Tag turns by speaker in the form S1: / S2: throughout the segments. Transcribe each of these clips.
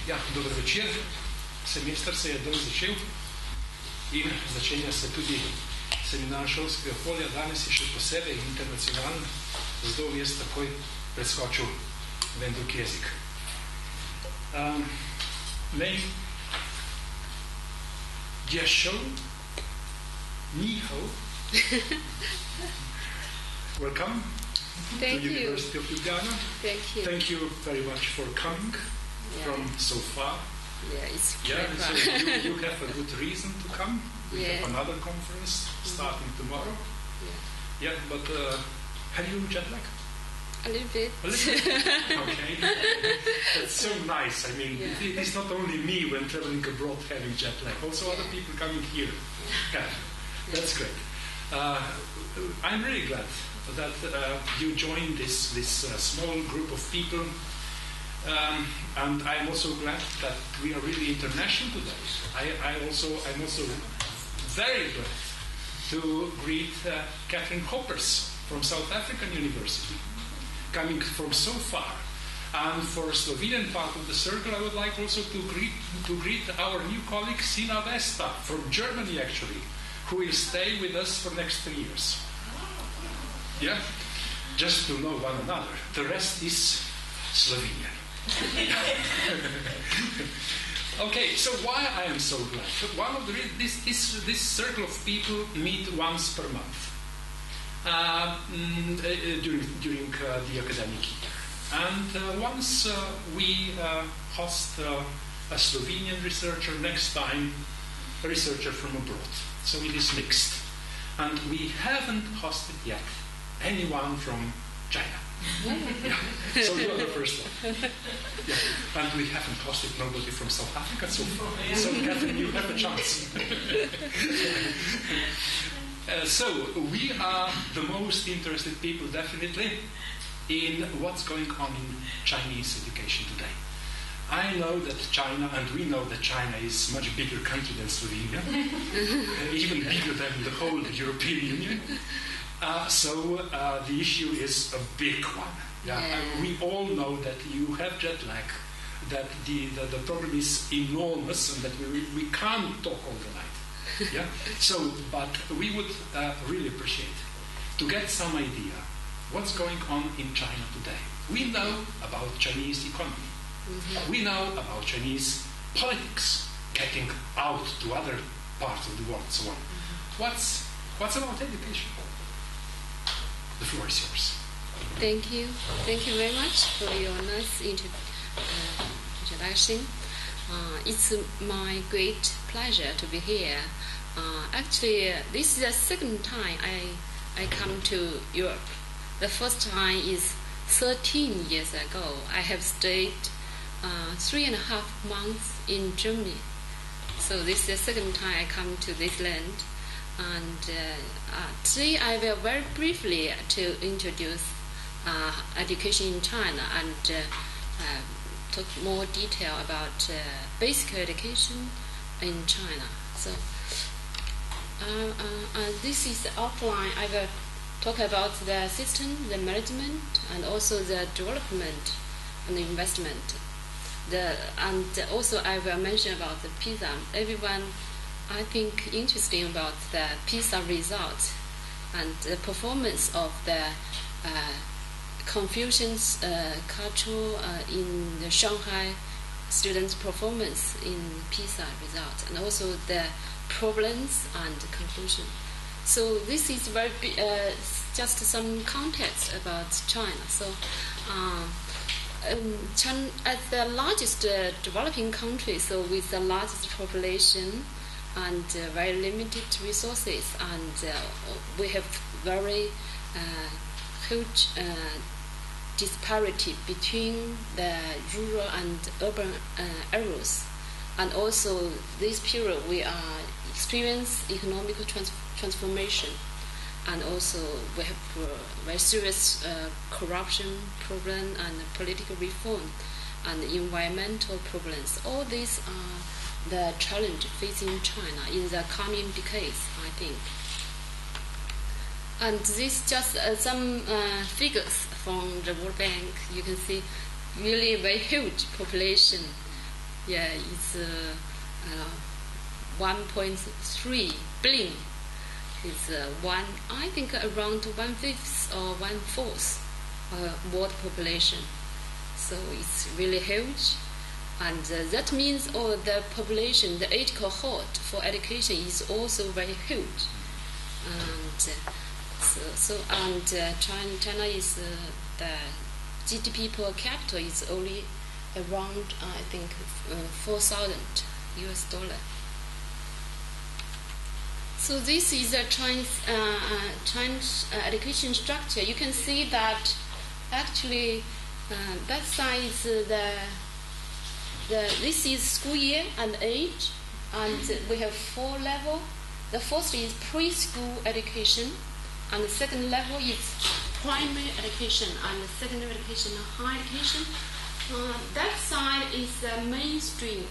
S1: Ja, dober večer. Semester se je dolgo začel in začenja se tudi seminar šolskega polja. Danes je še posebej internacionalen, zato bom jaz takoj preskočil v en drug jezik. Mei Jieshou, Ni Hao. Welcome
S2: Thank
S1: to
S2: you.
S1: University of Ljubljana.
S2: Thank you.
S1: Thank you very much for coming from so far.
S2: Yeah, it's
S1: Yeah,
S2: great
S1: so
S2: fun.
S1: you have a good reason to come. We
S2: Yeah.
S1: have another conference starting tomorrow.
S2: Yeah.
S1: Yeah, but have you jet lag?
S2: A little bit.
S1: A little bit? Okay. That's so nice. I mean,
S2: Yeah.
S1: it's not only me when traveling abroad having jet lag, also other people coming here. Yeah. That's great. I'm really glad that you joined this small group of people. And I'm also glad that we are really international today. I'm also very glad to greet Catherine Hoppers from South African University, coming from so far. And for Slovenian part of the circle, I would like also to greet our new colleague Sina Vesta from Germany, actually, who will stay with us for next 3 years. Yeah, just to know one another. The rest is Slovenian. Okay, so why I am so glad? One of this circle of people meet once per month during the academic year, and once we host a Slovenian researcher, next time a researcher from abroad. So it is mixed, and we haven't hosted yet anyone from China. Yeah. So you are the first one. Yeah. And we haven't hosted nobody from South Africa so far. So Catherine, you have a chance. So we are the most interested people, definitely, in what's going on in Chinese education today. I know that China, and we know that China is a much bigger country than Slovenia, even bigger than the whole European Union. So the issue is a big one. Yeah?
S2: Yeah.
S1: We all know that you have jet lag, that the problem is enormous, and that we can't talk all the night. Yeah. So, but we would really appreciate to get some idea what's going on in China today. We know about Chinese economy. Mm-hmm. We know about Chinese politics, getting out to other parts of the world, so on. Mm-hmm. What's about education? The floor is yours.
S2: Thank you. Thank you very much for your nice introduction. It's my great pleasure to be here. Actually, this is the second time I come to Europe. The first time is 13 years ago. I have stayed 3.5 months in Germany. So this is the second time I come to this land. And today I will very briefly to introduce education in China and talk more detail about basic education in China. So this is the outline. I will talk about the system, the management, and also the development and the investment. And also I will mention about the PISA. Everyone, I think, interesting about the PISA results and the performance of the Confucius culture in the Shanghai students' performance in PISA results, and also the problems and conclusion. So this is very just some context about China. So China, as the largest developing country, so with the largest population and very limited resources, and we have very huge disparity between the rural and urban areas. And also this period we are experiencing economic transformation, and also we have very serious corruption problem and political reform and environmental problems. All these are the challenge facing China in the coming decades, I think. And this just some figures from the World Bank. You can see really very huge population Yeah, it's 1.3 billion. It's I think around 1/5 or 1/4 world population. So it's really huge, and that means the population, the age cohort for education is also very huge. And China is the GDP per capita is only around I think $4,000. So this is a Chinese education structure. You can see that actually that side is this is school year and age, and we have 4 levels. The first is preschool education, and the second level is primary education, and the secondary education and higher education. That side is mainstream.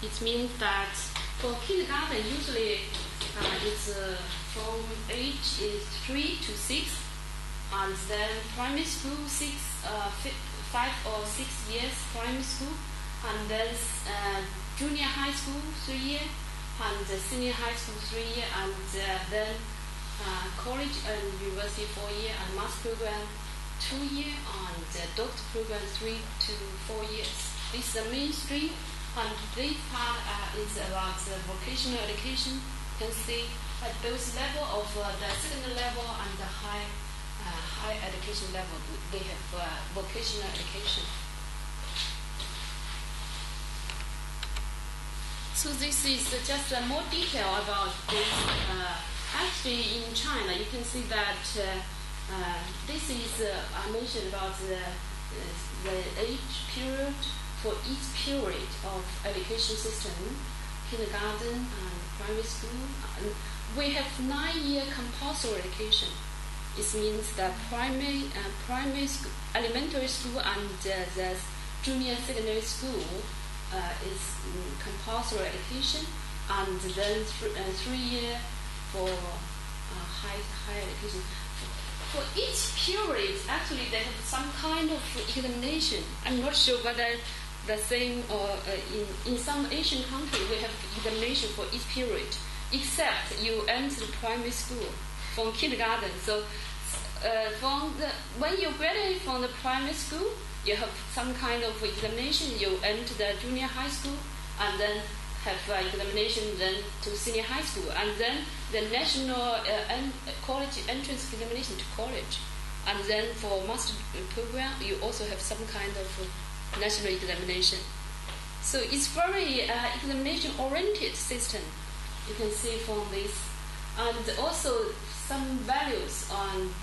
S2: It means that for kindergarten, usually it's from age is 3 to 6, and then primary school 5 or 6 years primary school, and then junior high school 3 years, and senior high school 3 years, and then college and university 4 years, and master program 2 years, and doctor program 3 to 4 years. This is the mainstream, and this part is about vocational education. You can see at both level of the second level and the high education level, they have vocational education. So this is just more detail about this. Actually, in China, you can see that this is I mentioned about the age period for each period of education system, kindergarten and primary school. We have 9-year compulsory education. It means that primary school, elementary school, and the junior secondary school is compulsory education, and then 3 years for higher education. For each period, actually, they have some kind of examination. I'm not sure whether the same or in some Asian countries we have examination for each period, except you enter primary school from kindergarten. So when you graduate from the primary school, you have some kind of examination. You enter the junior high school, and then have examination then to senior high school, and then the national college entrance examination to college, and then for master program you also have some kind of national examination. So it's very examination oriented system. You can see from this, and also some values on.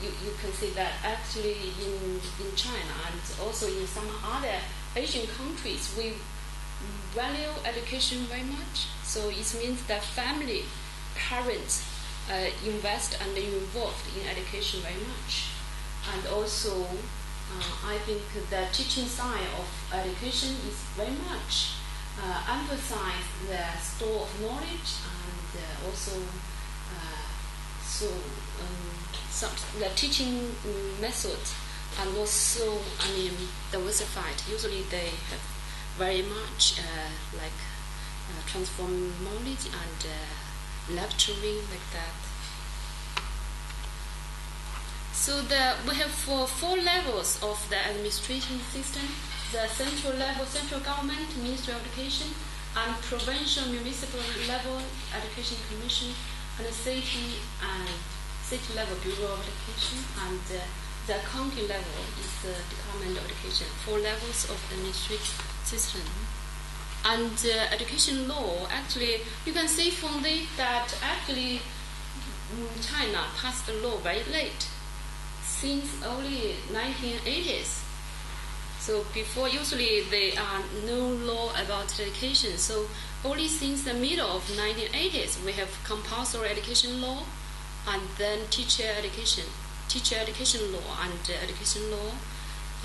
S2: You can see that actually in China and also in some other Asian countries, we value education very much. So it means that family, parents invest and involved in education very much. And also, I think the teaching side of education is very much emphasize the store of knowledge, and also the teaching methods are not so diversified. Usually they have very much transform knowledge and lecturing like that. So we have 4 levels of the administration system: the central level, central government, Ministry of Education, and provincial, municipal level, Education Commission, and the city level, Bureau of Education, and the county level is the Department of Education. 4 levels of the administrative system. And education law, actually, you can see from this that actually China passed the law very late, since early 1980s. So before, usually there are no law about education. So only since the middle of 1980s, we have compulsory education law, and then teacher education law, and education law,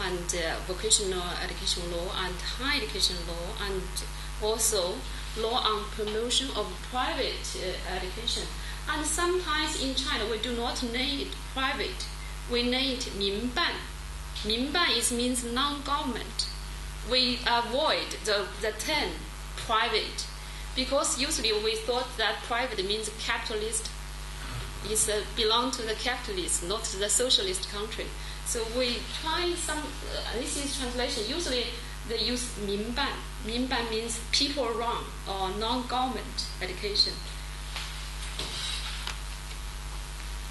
S2: and vocational education law, and higher education law, and also law on promotion of private education. And sometimes in China we do not name it private, we name it 民办. 民办 means non-government. we avoid the term private, because usually we thought that private means capitalist, is belong to the capitalist, not to the socialist country. So we try some, this is translation, usually they use 民办. 民办 means people run or non-government education.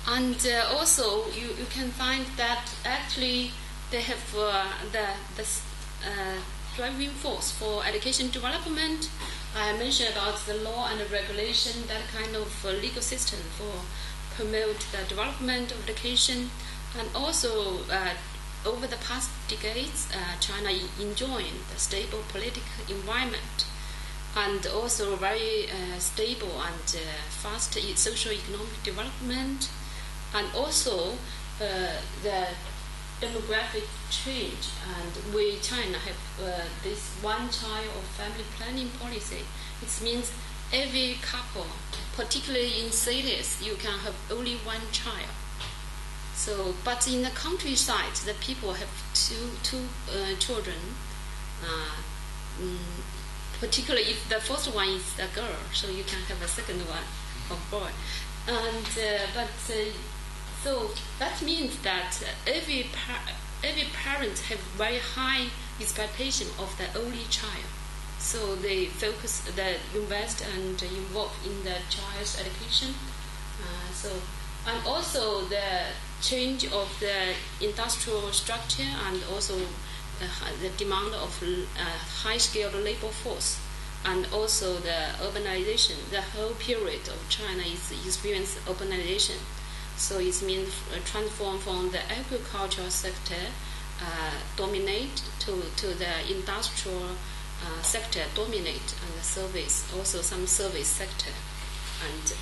S2: And also you can find that actually they have the driving force for education development. I mentioned about the law and the regulation, that kind of legal system for promote the development of education. And also over the past decades, China enjoying the stable political environment and also very stable and fast socio-economic development, and also the demographic change. And we China have this one-child or family planning policy. It means every couple, particularly in cities, you can have only one child. So, but in the countryside, the people have two children. Particularly if the first one is a girl, so you can have a second one, a boy. And so that means that every parent have very high expectation of the only child. So they invest and involve in the child's education. And also the change of the industrial structure, and also the demand of high-skilled labor force, and also the urbanization. The whole period of China is experiencing urbanization. So it means transform from the agricultural sector dominate to the industrial sector dominate, and the service, also some service sector, and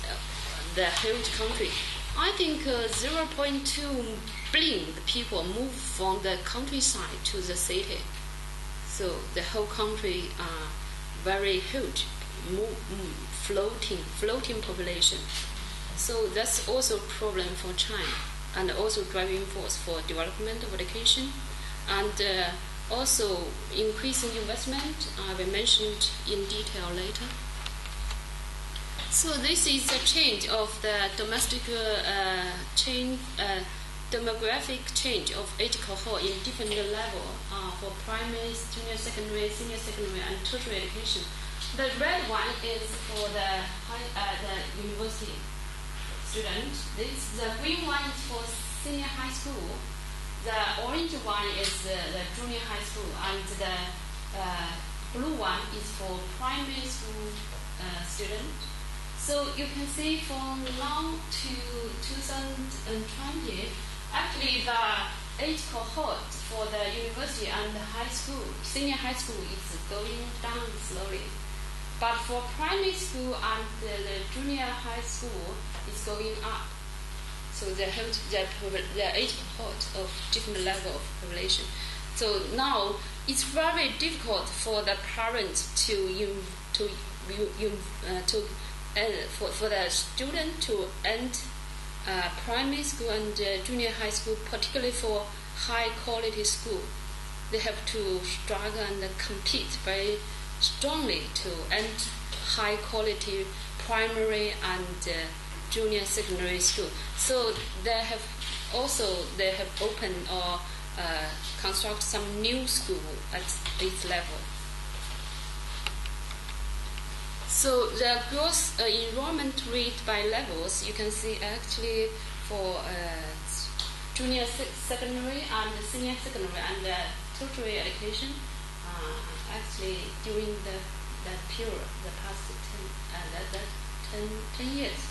S2: the whole country. I think 0.2 billion people move from the countryside to the city. So the whole country are very huge, floating population. So that's also a problem for China, and also driving force for development of education, and also increasing investment. I will mention in detail later. So this is a change of the demographic change of age cohort in different level for primary, junior secondary, senior secondary, and tertiary education. The red one is for the university student. The green one is for senior high school. The orange one is the junior high school, and the blue one is for primary school student. So you can see from now to 2020, actually the age cohort for the university and the high school, senior high school, is going down slowly. But for primary school and the junior high school, it's going up. So the age cohort of different level of population. So now it's very difficult for the parents for the student to end primary school and junior high school, particularly for high quality school. They have to struggle and compete very strongly to end high quality primary and junior secondary school. So they have opened or construct some new school at this level. So the gross enrollment rate by levels, you can see actually for junior secondary and senior secondary and tertiary education, actually during that period, the past 10 years,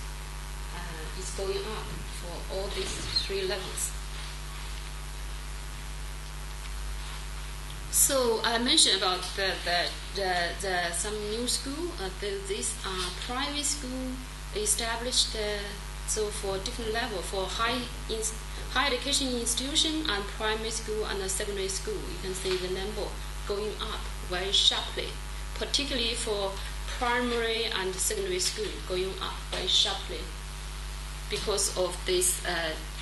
S2: is going up for all these three levels. So I mentioned about the some new school. These are private school established. So for different level, for high education institution and primary school and secondary school, you can see the number going up very sharply. Particularly for primary and secondary school, going up very sharply because of this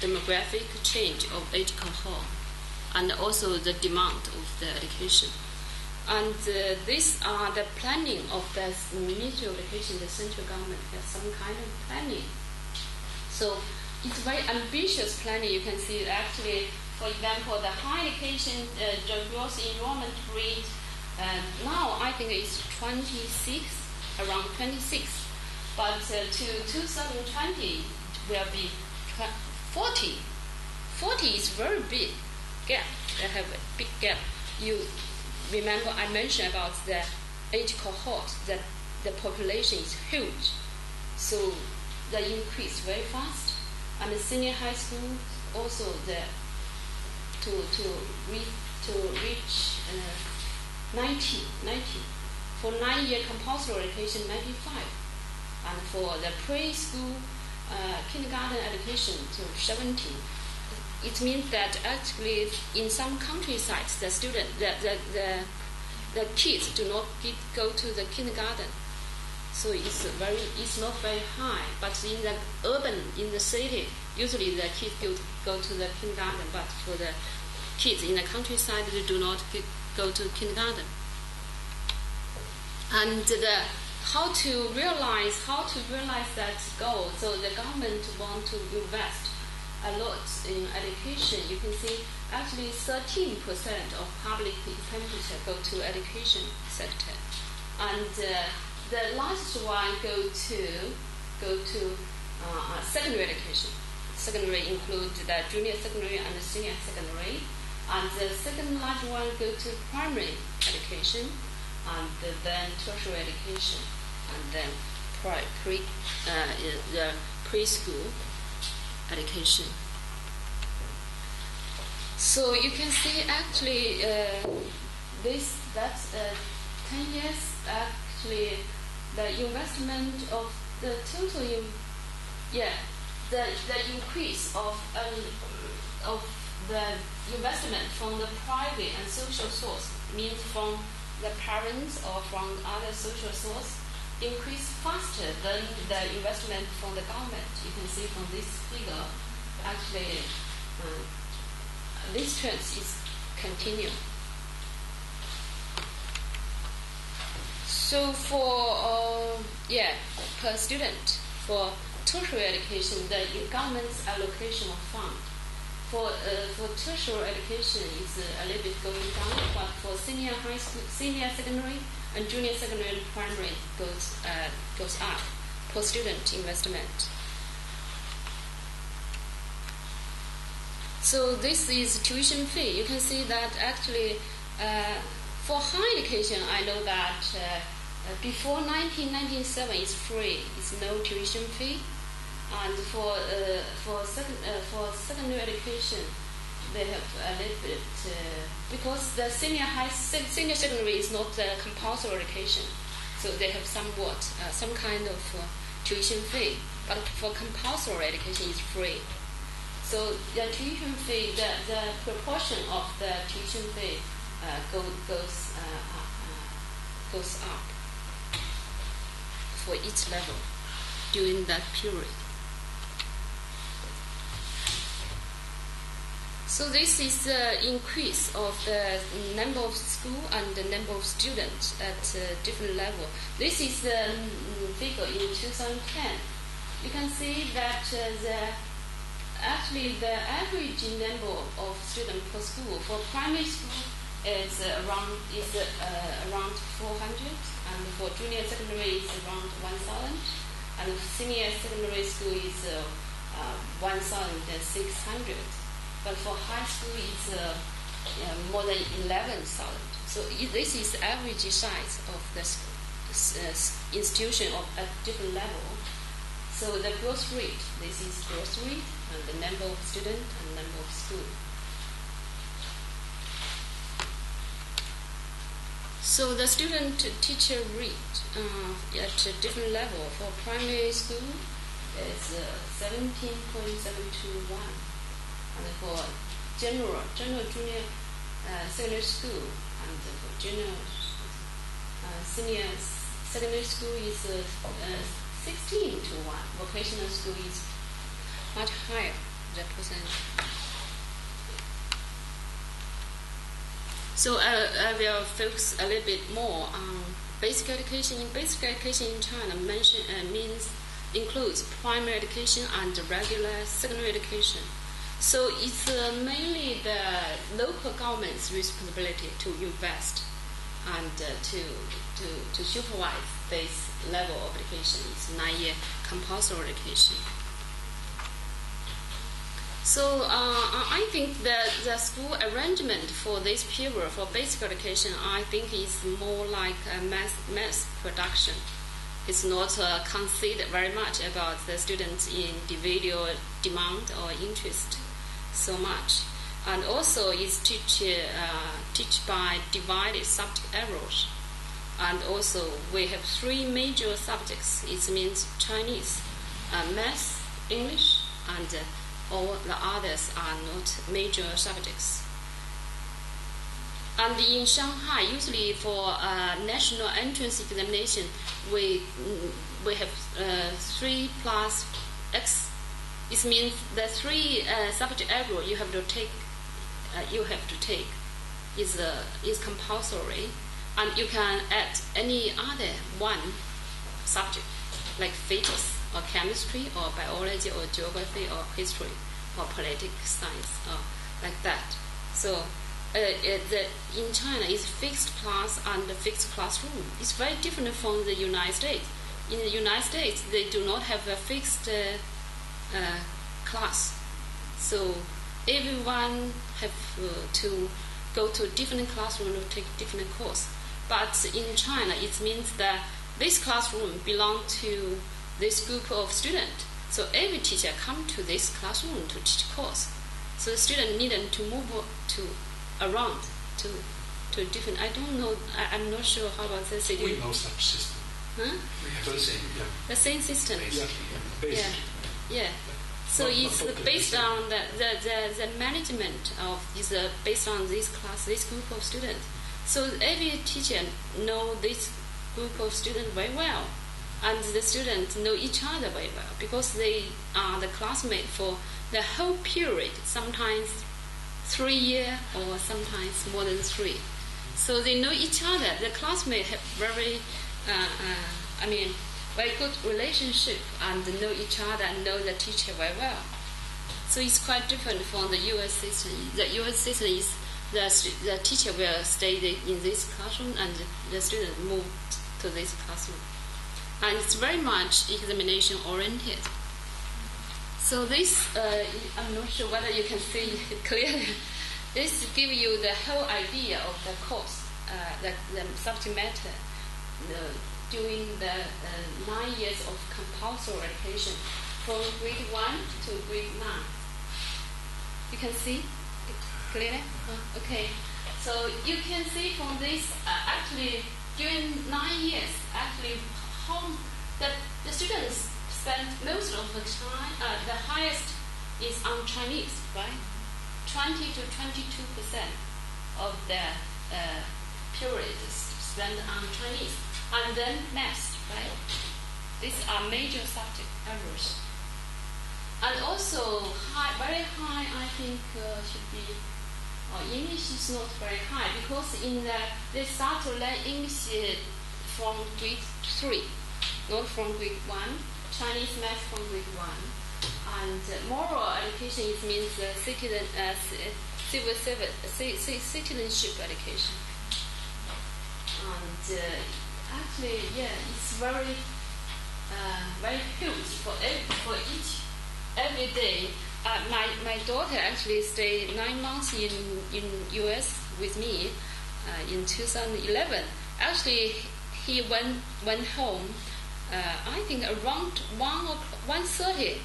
S2: demographic change of age cohort, and also the demand of the education. And these are the planning of the Ministry of Education. The central government has some kind of planning. So it's very ambitious planning. You can see actually, for example, the higher education, the gross enrollment rate now I think it's 26, around 26. But to 2020 it will be 40. 40 is very big gap. They have a big gap. You remember I mentioned about the age cohort, that the population is huge. So the increase very fast. And the senior high school also to reach 90. For 9-year compulsory education, 95. And for the preschool kindergarten education to 70. It means that actually in some countrysides the kids do not go to the kindergarten. So it's not very high. But in the urban, in the city, usually the kids go to the kindergarten. But for the kids in the countryside, they do not go to kindergarten. And how to realize that goal. So the government want to invest a lot in education. You can see actually 13% of public expenditure go to education sector, and the last one go to secondary education. Secondary include the junior secondary and the senior secondary, and the second large one go to primary education, and then tertiary education, and then the preschool education. So you can see actually that's 10 years actually the investment of the total the increase of the investment from the private and social source, means from the parents or from other social source, increase faster than the investment from the government. You can see from this figure, actually, this trend is continuing. So for per student for tertiary education, the government's allocation of fund for tertiary education is a little bit going down, but for senior high school, senior secondary, and junior secondary and primary goes up per student investment. So this is tuition fee. You can see that actually for higher education, I know that before 1997 it's free. It's no tuition fee, and for secondary education, they have a little bit because the senior secondary is not compulsory education, so they have somewhat some kind of tuition fee. But for compulsory education is free. So the tuition fee, the proportion of the tuition fee goes up for each level during that period. So this is the increase of the number of school and the number of students at different level. This is the figure in 2010. You can see that actually the average number of students per school for primary school is around 400, and for junior secondary is around 1,000, and senior secondary school is 1,600. But for high school, it's more than 11,000. So this is the average size of the institution at different level. So the growth rate, this is growth rate, and the number of students and number of schools. So the student-teacher rate at a different level for primary school is 17.721. And for general junior secondary school, and for junior senior secondary school is 16 to 1. Vocational school is much higher, the percentage. So I will focus a little bit more on basic education. In basic education in China, includes primary education and regular secondary education. So it's mainly the local government's responsibility to invest and to supervise this level of education. It's 9-year compulsory education. So I think that the school arrangement for this period for basic education, I think is more like a mass production. It's not considered very much about the students' individual demand or interest so much. And also it's teach by divided subject areas. And also we have 3 major subjects. It means Chinese, math, English, and all the others are not major subjects. And in Shanghai, usually for national entrance examination, we have 3 plus X. It means the 3 subject area you have to take is compulsory, and you can add any other 1 subject like physics or chemistry or biology or geography or history or political science or like that. So in China, it's fixed class and fixed classroom. It's very different from the United States. In the United States, they do not have a fixed class. So everyone have to go to a different classroom to take different course. But in China, it means that this classroom belongs to this group of students. So every teacher come to this classroom to teach course. So the student needed to move around to different. I don't know. I'm not sure how about the city.
S1: We know such system.
S2: Huh?
S1: We have the same. Yeah.
S2: The same system.
S1: Basically.
S2: Yeah. So it's based on the management of is based on this class, this group of students. So every teacher know this group of students very well, and the students know each other very well because they are the classmates for the whole period. Sometimes 3 years or sometimes more than 3. So they know each other. The classmates have very good relationship and know each other and know the teacher very well. So it's quite different from the U.S. system. The U.S. system is the teacher will stay in this classroom and the student move to this classroom. And it's very much examination oriented. So this, I'm not sure whether you can see it clearly. This gives you the whole idea of the course, the subject matter. During the 9 years of compulsory education from grade 1 to grade 9. You can see it clearly? Okay. So you can see from this, actually, during 9 years, actually, the students spend most of the time, the highest is on Chinese, right? 20 to 22% of the period is spent on Chinese. And then math, right? These are major subject areas. And also very high, I think should be. English is not very high because they start to learn English from grade 3, not from grade 1. Chinese math from grade 1, and moral education means citizenship education. And actually, it's very huge for every day. My daughter actually stayed 9 months in US with me in 2011. Actually, he went home. I think around 1:30,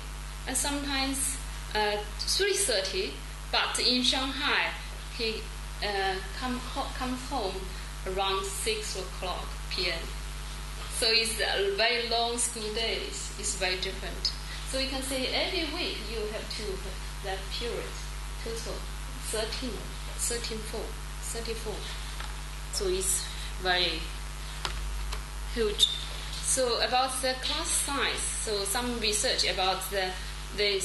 S2: and sometimes 3:30. But in Shanghai, he comes home around 6 o'clock p.m. So it's a very long school days. It's very different. So you can say every week you have to have that period, total 34. So it's very huge. So about the class size, so some research about they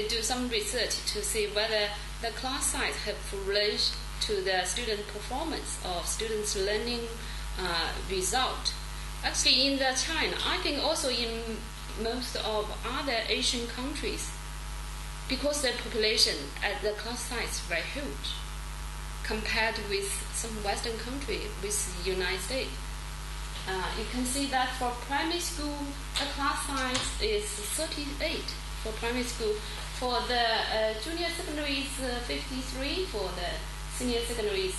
S2: do some research to see whether the class size have to the student performance or students' learning result. Actually, in the China, I think also in most of other Asian countries, because the population at the class size is very huge compared with some Western country, with the United States. You can see that for primary school, the class size is 38 for primary school. For the junior secondary is 53. For the senior secondary is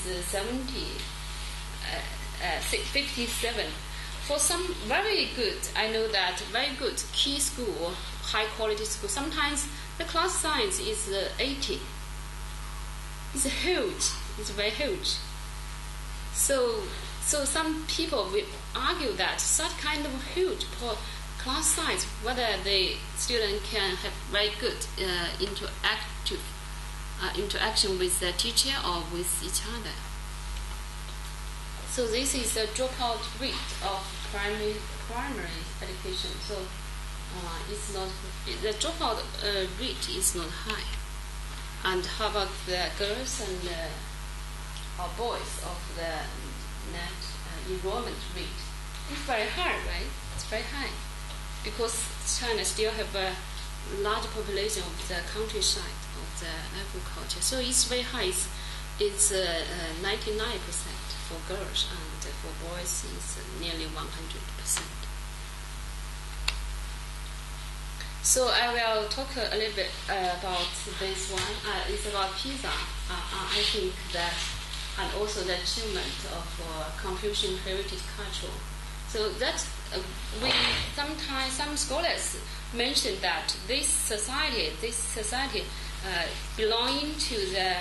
S2: 57. For some very good, I know that very good key school or high quality school, sometimes the class size is 80. It's huge. It's very huge. So some people will argue that such kind of huge class size, whether the student can have very good interaction with the teacher or with each other. So this is the dropout rate of primary education. So it's not, the dropout rate is not high. And how about the girls and or boys of the net enrollment rate? It's very high, right? It's very high because China still have a large population of the countryside of the agriculture. So it's very high. It's 99%. For girls, and for boys is nearly 100%. So I will talk a little bit about this one. It's about pizza. I think that, and also the achievement of Confucian heritage culture. So that sometimes some scholars mention that this society belonging to the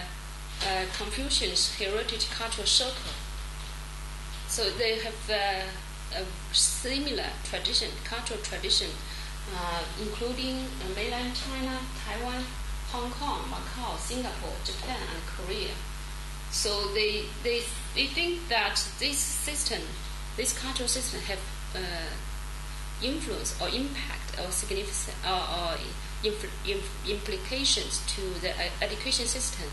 S2: Confucian's heritage cultural circle. So they have a similar tradition, cultural tradition, including mainland China, Taiwan, Hong Kong, Macau, Singapore, Japan, and Korea. So they think that this cultural system have influence or impact or significant or implications to the education system.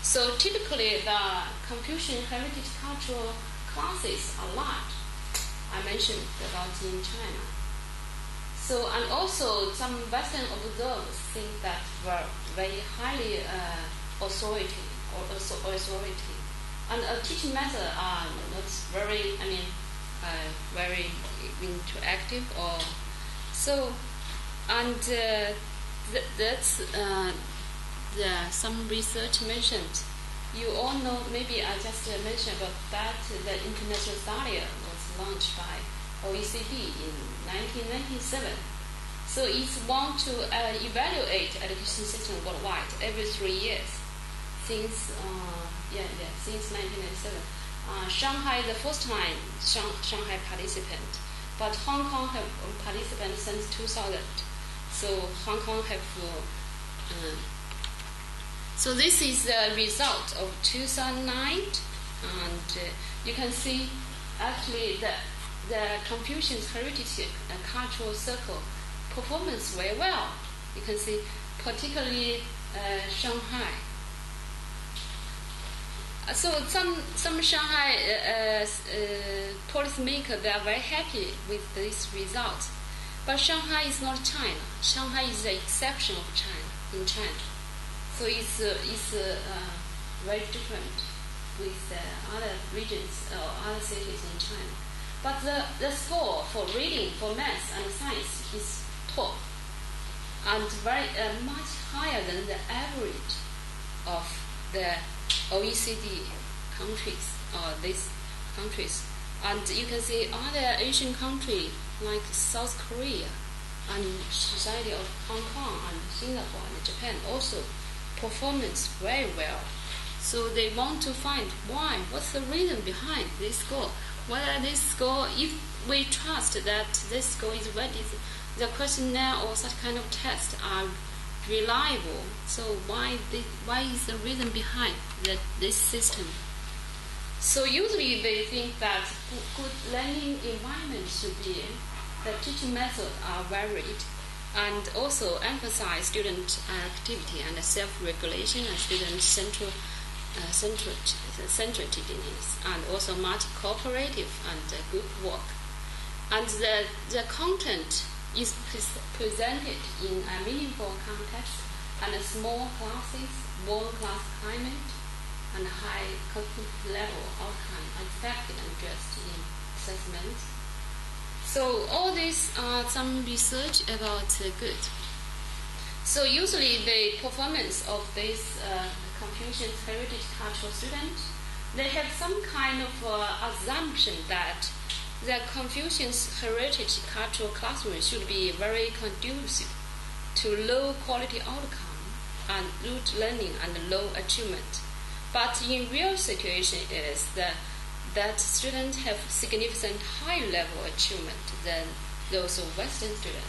S2: So typically, the Confucian heritage cultural classes are large. I mentioned about in China. So, and also some Western observers think that were very highly authority. And teaching methods are not very, very interactive or so. And that's some research mentioned. You all know, maybe I just mentioned about that the International Study was launched by OECD in 1997. So it's want to evaluate education system worldwide every 3 years since 1997. Shanghai the first time Shanghai participant, but Hong Kong have participant since 2000. So Hong Kong have. So this is the result of 2009, and you can see actually the Confucian heritage cultural circle performance very well. You can see particularly Shanghai. So some Shanghai policymakers, they are very happy with this result. But Shanghai is not China. Shanghai is the exception of China in China. So it's very different with other regions or other cities in China. But the score for reading, for math and science is top and very much higher than the average of the OECD countries or these countries. And you can see other Asian countries like South Korea and Society of Hong Kong and Singapore and Japan also performance very well. So they want to find why, what's the reason behind this score. Whether this score, if we trust that this score is valid, the questionnaire or such kind of test are reliable. So why is the reason behind this system? So usually they think that good learning environment should be, the teaching methods are varied, and also emphasize student activity and self-regulation and student central centeredness, and also much cooperative and group work. And the content is presented in a meaningful context and small classes, world-class climate, and high cognitive level outcome expected and addressed in assessment. So all these are some research about good. So usually the performance of this Confucius Heritage Cultural students, they have some kind of assumption that the Confucius Heritage Cultural classroom should be very conducive to low quality outcome and rote learning and low achievement. But in real situation is that students have significant high level achievement than those of Western students.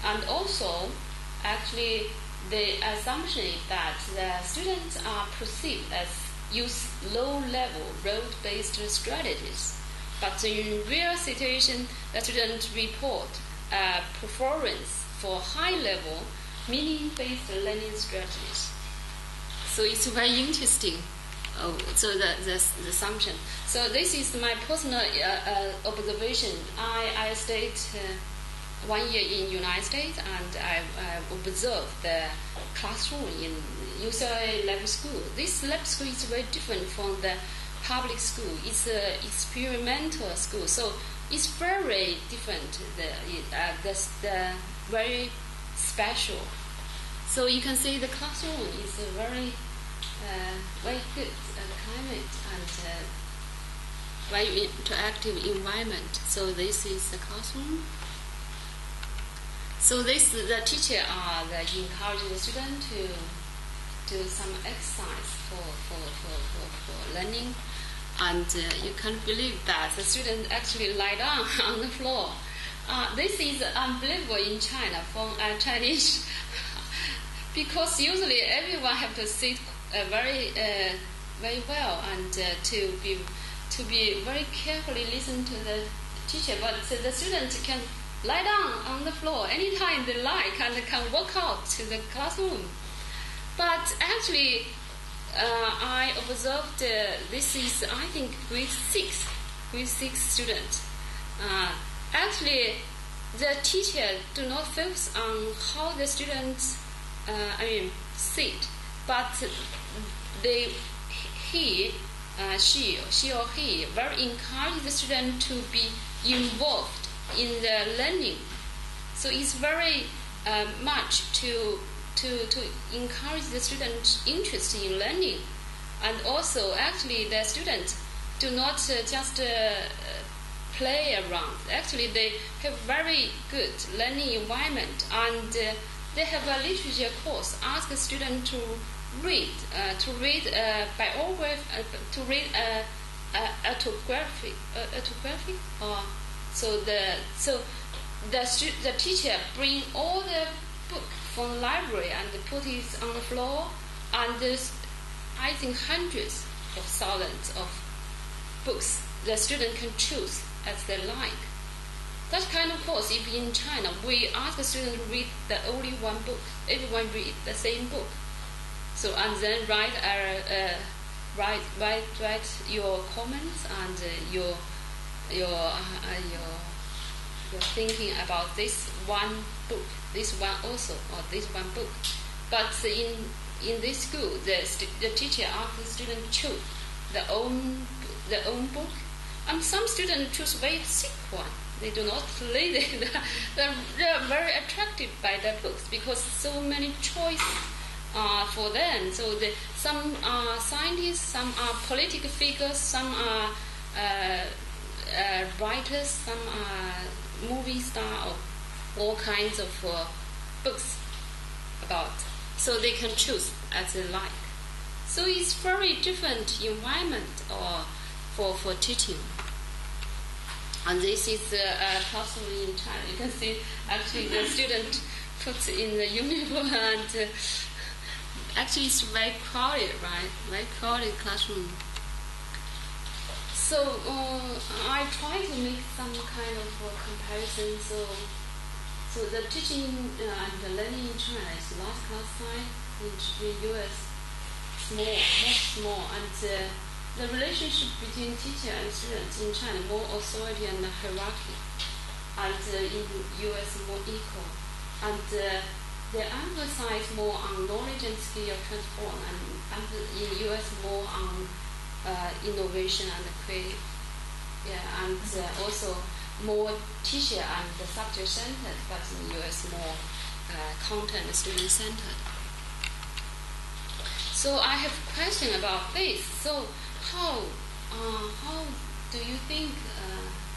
S2: And also, actually, the assumption is that the students are perceived as use low-level rote-based strategies. But in real situation, the students report preference for high-level, meaning-based learning strategies. So it's very interesting. So the assumption. So this is my personal observation. I stayed 1 year in United States, and I observed the classroom in UCLA lab school. This lab school is very different from the public school. It's an experimental school, so it's very different. The very special. So you can see the classroom is very good climate and very interactive environment. So this is the classroom. So the teacher encourage the student to do some exercise for learning, and you can't believe that the student actually lie down on the floor. This is unbelievable in China from Chinese, because usually everyone have to sit very well and to be very carefully listen to the teacher. But the students can lie down on the floor anytime they like and can walk out to the classroom. But actually, I observed this is, I think, grade 6 students. Actually, the teacher do not focus on how the students sit, but she or he very encourage the student to be involved in the learning. So it's very much to encourage the students' interest in learning. And also, actually, the students do not just play around. Actually, they have very good learning environment, and they have a literature course. Ask the student to read biography, to read autography. So the teacher bring all the book from the library and put it on the floor, and there's, I think, hundreds of thousands of books the student can choose as they like. That kind of course, if in China we ask the student to read the only one book, everyone read the same book. So and then write your comments and your thinking about this one book, this one also, or this one book. But in this school, the teacher asks the student to choose their own book, and some students choose very sick one. They do not read it. They're very attracted by the books because so many choice for them. So some are scientists, some are political figures, some are writers, some are movie star, or all kinds of books about. So they can choose as they like. So it's very different environment for teaching. And this is a classroom in China. You can see actually the student puts in the uniform, and actually it's very crowded, right? Very crowded classroom. So I try to make some kind of comparison. So the teaching and the learning in China is last class time in US. small, and the relationship between teacher and students in China more authority and hierarchy, and in US more equal, and they emphasize more on knowledge and skill transform, and in US more on innovation and creative, and also more teacher and subject centered, but in US more content student centered. So I have a question about this. So how do you think?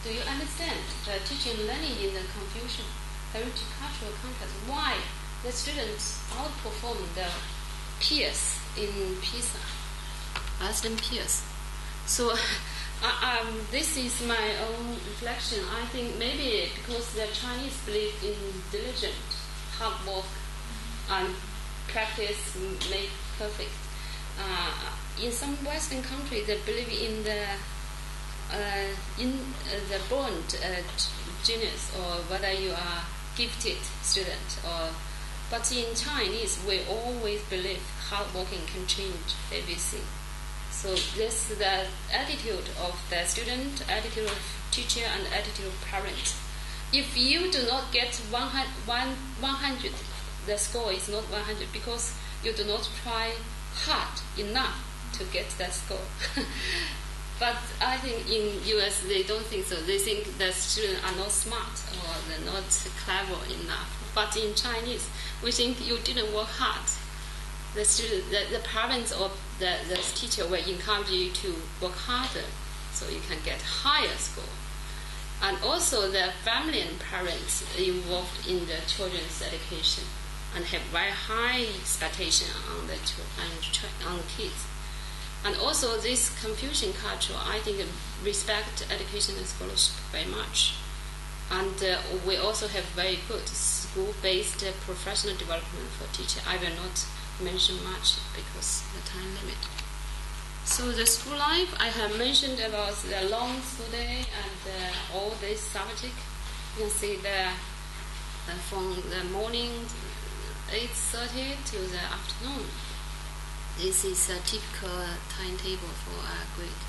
S2: Do you understand the teaching and learning in the Confucian heritage cultural context? Why the students outperform their peers in PISA, Western peers? So this is my own reflection. I think maybe because the Chinese believe in diligent, hard work, and practice make perfect. In some Western countries, they believe in the born genius, or whether you are gifted student. But in Chinese, we always believe hard working can change everything. So this is the attitude of the student, attitude of teacher, and attitude of parent. If you do not get 100, the score is not 100 because you do not try hard enough to get that score. But I think in US they don't think so. They think the students are not smart or they're not clever enough. But in Chinese, we think you didn't work hard. The student, the parents or the teacher will encourage you to work harder so you can get higher score. And also the family and parents involved in the children's education and have very high expectation on the on kids. And also this Confucian culture, I think, respect education and scholarship very much. And we also have very good school-based professional development for teachers. I will not mention much because the time limit. So the school life, I have mentioned about the long school day and all this subject. You can see from the morning 8:30 to the afternoon. This is a typical timetable for a grade.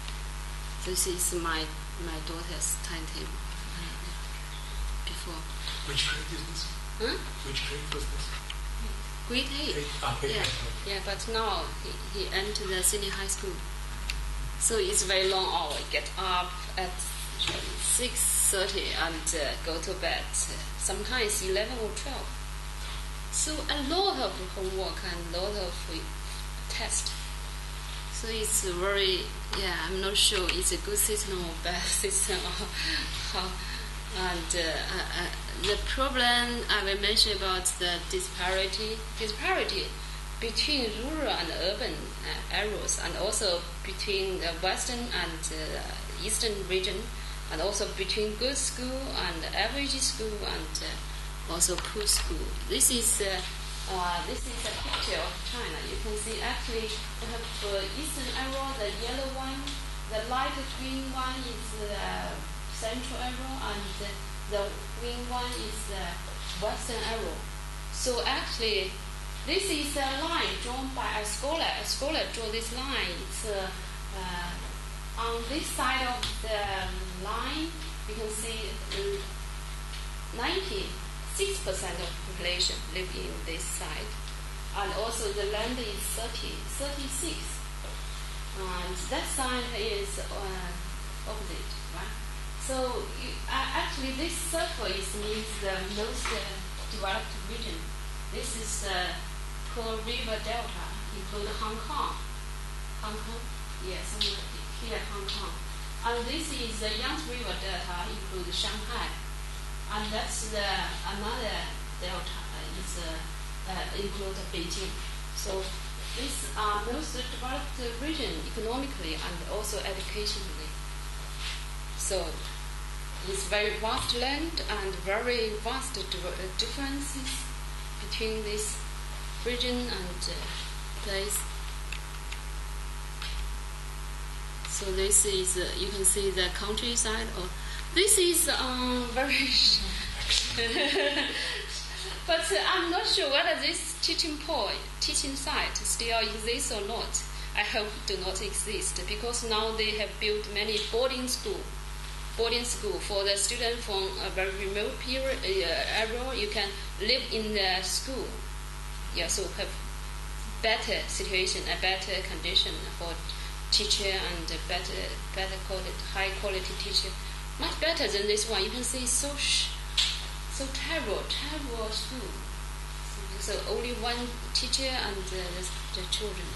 S2: This is my daughter's timetable before.
S1: Which grade is this?
S2: Huh?
S1: Which grade was this?
S2: Grade 8. Yeah, but now he entered the senior high school. So it's very long hour. Get up at 6:30 and go to bed. Sometimes 11 or 12. So a lot of homework and a lot of tests. So it's very, I'm not sure it's a good system or bad system or how. And the problem I will mention about the disparity between rural and urban areas, and also between the western and eastern region, and also between good school and average school and also poor school. This is a picture of China. You can see actually we have eastern area, the yellow one, the light green one is the central area, and the green one is the western area. So actually, this is a line drawn by a scholar. A scholar drew this line. It's on this side of the line, you can see 96% of population live in this side, and also the land is 36, and that side is opposite, right? So actually, this circle means the most developed region. This is the Pearl River Delta, include Hong Kong, somewhere here, Hong Kong. And this is the Yangtze River Delta, include Shanghai. And that's another delta, include Beijing. So these are most developed region economically and also educationally. So it's very vast land and very vast differences between this region and place. So this is, you can see the countryside. This is very, but I'm not sure whether this teaching site still exists or not. I hope do not exist, because now they have built many boarding school for the student from a very remote area. You can live in the school, so have better situation, a better condition for teacher, and better quality, high quality teacher, much better than this one. You can see so terrible school. So only one teacher and the children.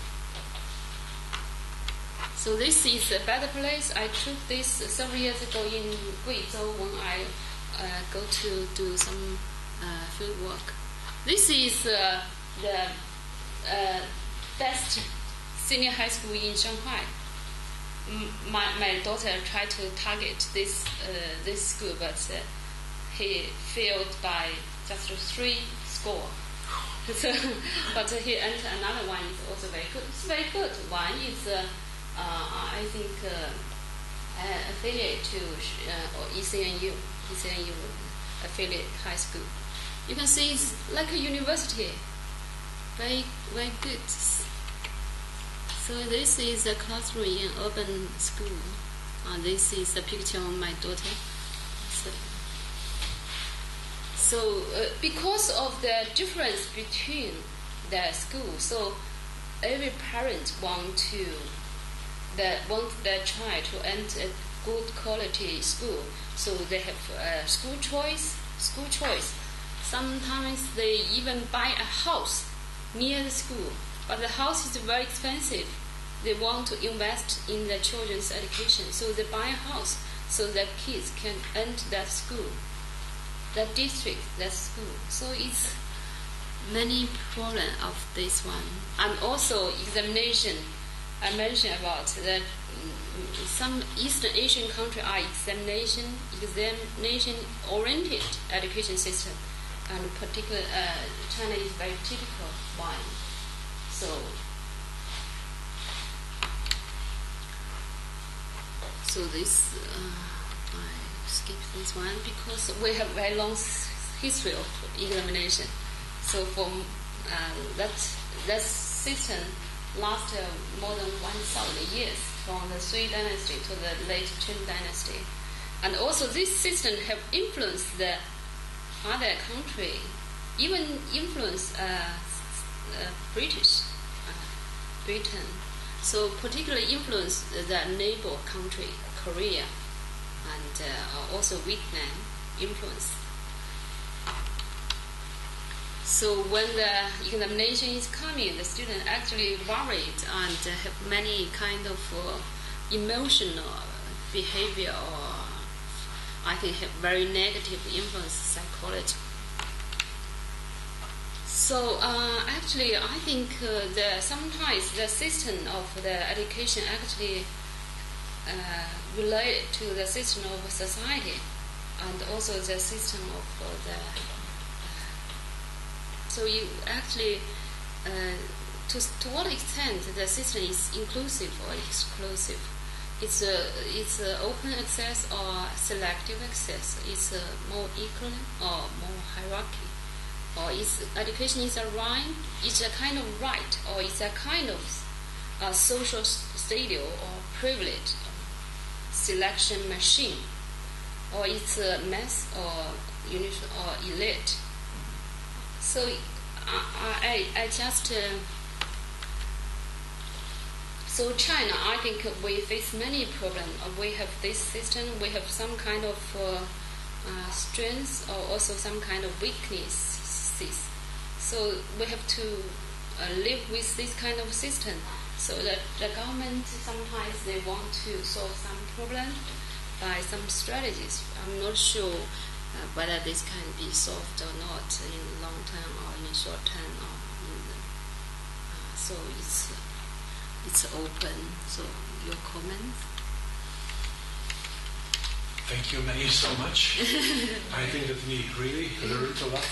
S2: So this is a better place. I took this several years ago in Guizhou when I go to do some field work. This is the best senior high school in Shanghai. My daughter tried to target this school, but he failed by just 3 score. So, but he entered another one is also very good. It's very good. One is I think affiliate to ECNU affiliate high school. You can see it's like a university. Very, very good. So this is a classroom in urban school. This is a picture of my daughter. So because of the difference between the school, so every parent want their child to enter a good quality school. So they have school choice. Sometimes they even buy a house near the school, but the house is very expensive. They want to invest in their children's education, so they buy a house so that kids can enter that school, that district, that school. So it's many problems of this one. And also examination. I mentioned about that some Eastern Asian countries are examination oriented education system, and particularly China is very typical one. So this I skip this one because we have very long history of examination. So from that system lasted more than 1,000 years, from the Sui dynasty to the late Qing dynasty. And also this system have influenced the other country, even influenced Britain. So particularly influenced the neighbor country, Korea, and also Vietnam influence. So when the examination is coming, the student actually worried and have many kind of emotional behavior, or I think have very negative influence psychology. So actually, I think sometimes the system of the education actually relate to the system of society, and also the system of the. So you actually, to what extent the system is inclusive or exclusive? It's open access or selective access? It's more equal or more hierarchy? Or is education is a right? It's a kind of right, or it's a kind of social status or privilege, or selection machine, or it's a mass or unit or elite? So I just so China, I think we face many problems. We have this system. We have some kind of strengths, or also some kind of weaknesses. So we have to live with this kind of system. So that the government sometimes they want to solve some problem by some strategies. I'm not sure whether this can be solved or not in long term or in short term, or in the, so it's open. So your comments?
S1: Thank you, Mei, so much. I think that we really learned a lot.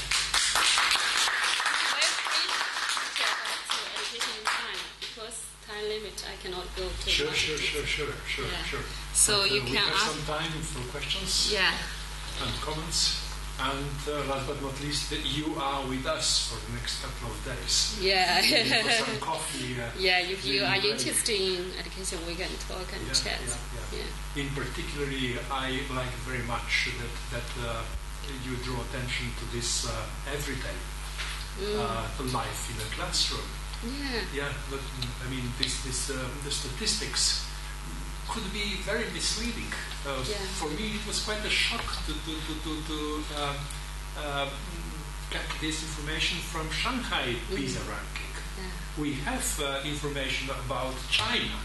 S2: Time limit, I cannot go to.
S1: Sure.
S2: So you
S1: we
S2: can
S1: have
S2: ask
S1: some time for questions.
S2: Yeah.
S1: And comments. And last but not least, you are with us for the next couple of days.
S2: Yeah.
S1: For some coffee.
S2: If you are interested in education, we can talk and chat.
S1: In particularly, I like very much that you draw attention to this everyday life in a classroom. But I mean, the statistics could be very misleading. For me, it was quite a shock to get this information from Shanghai PISA ranking. We have information about China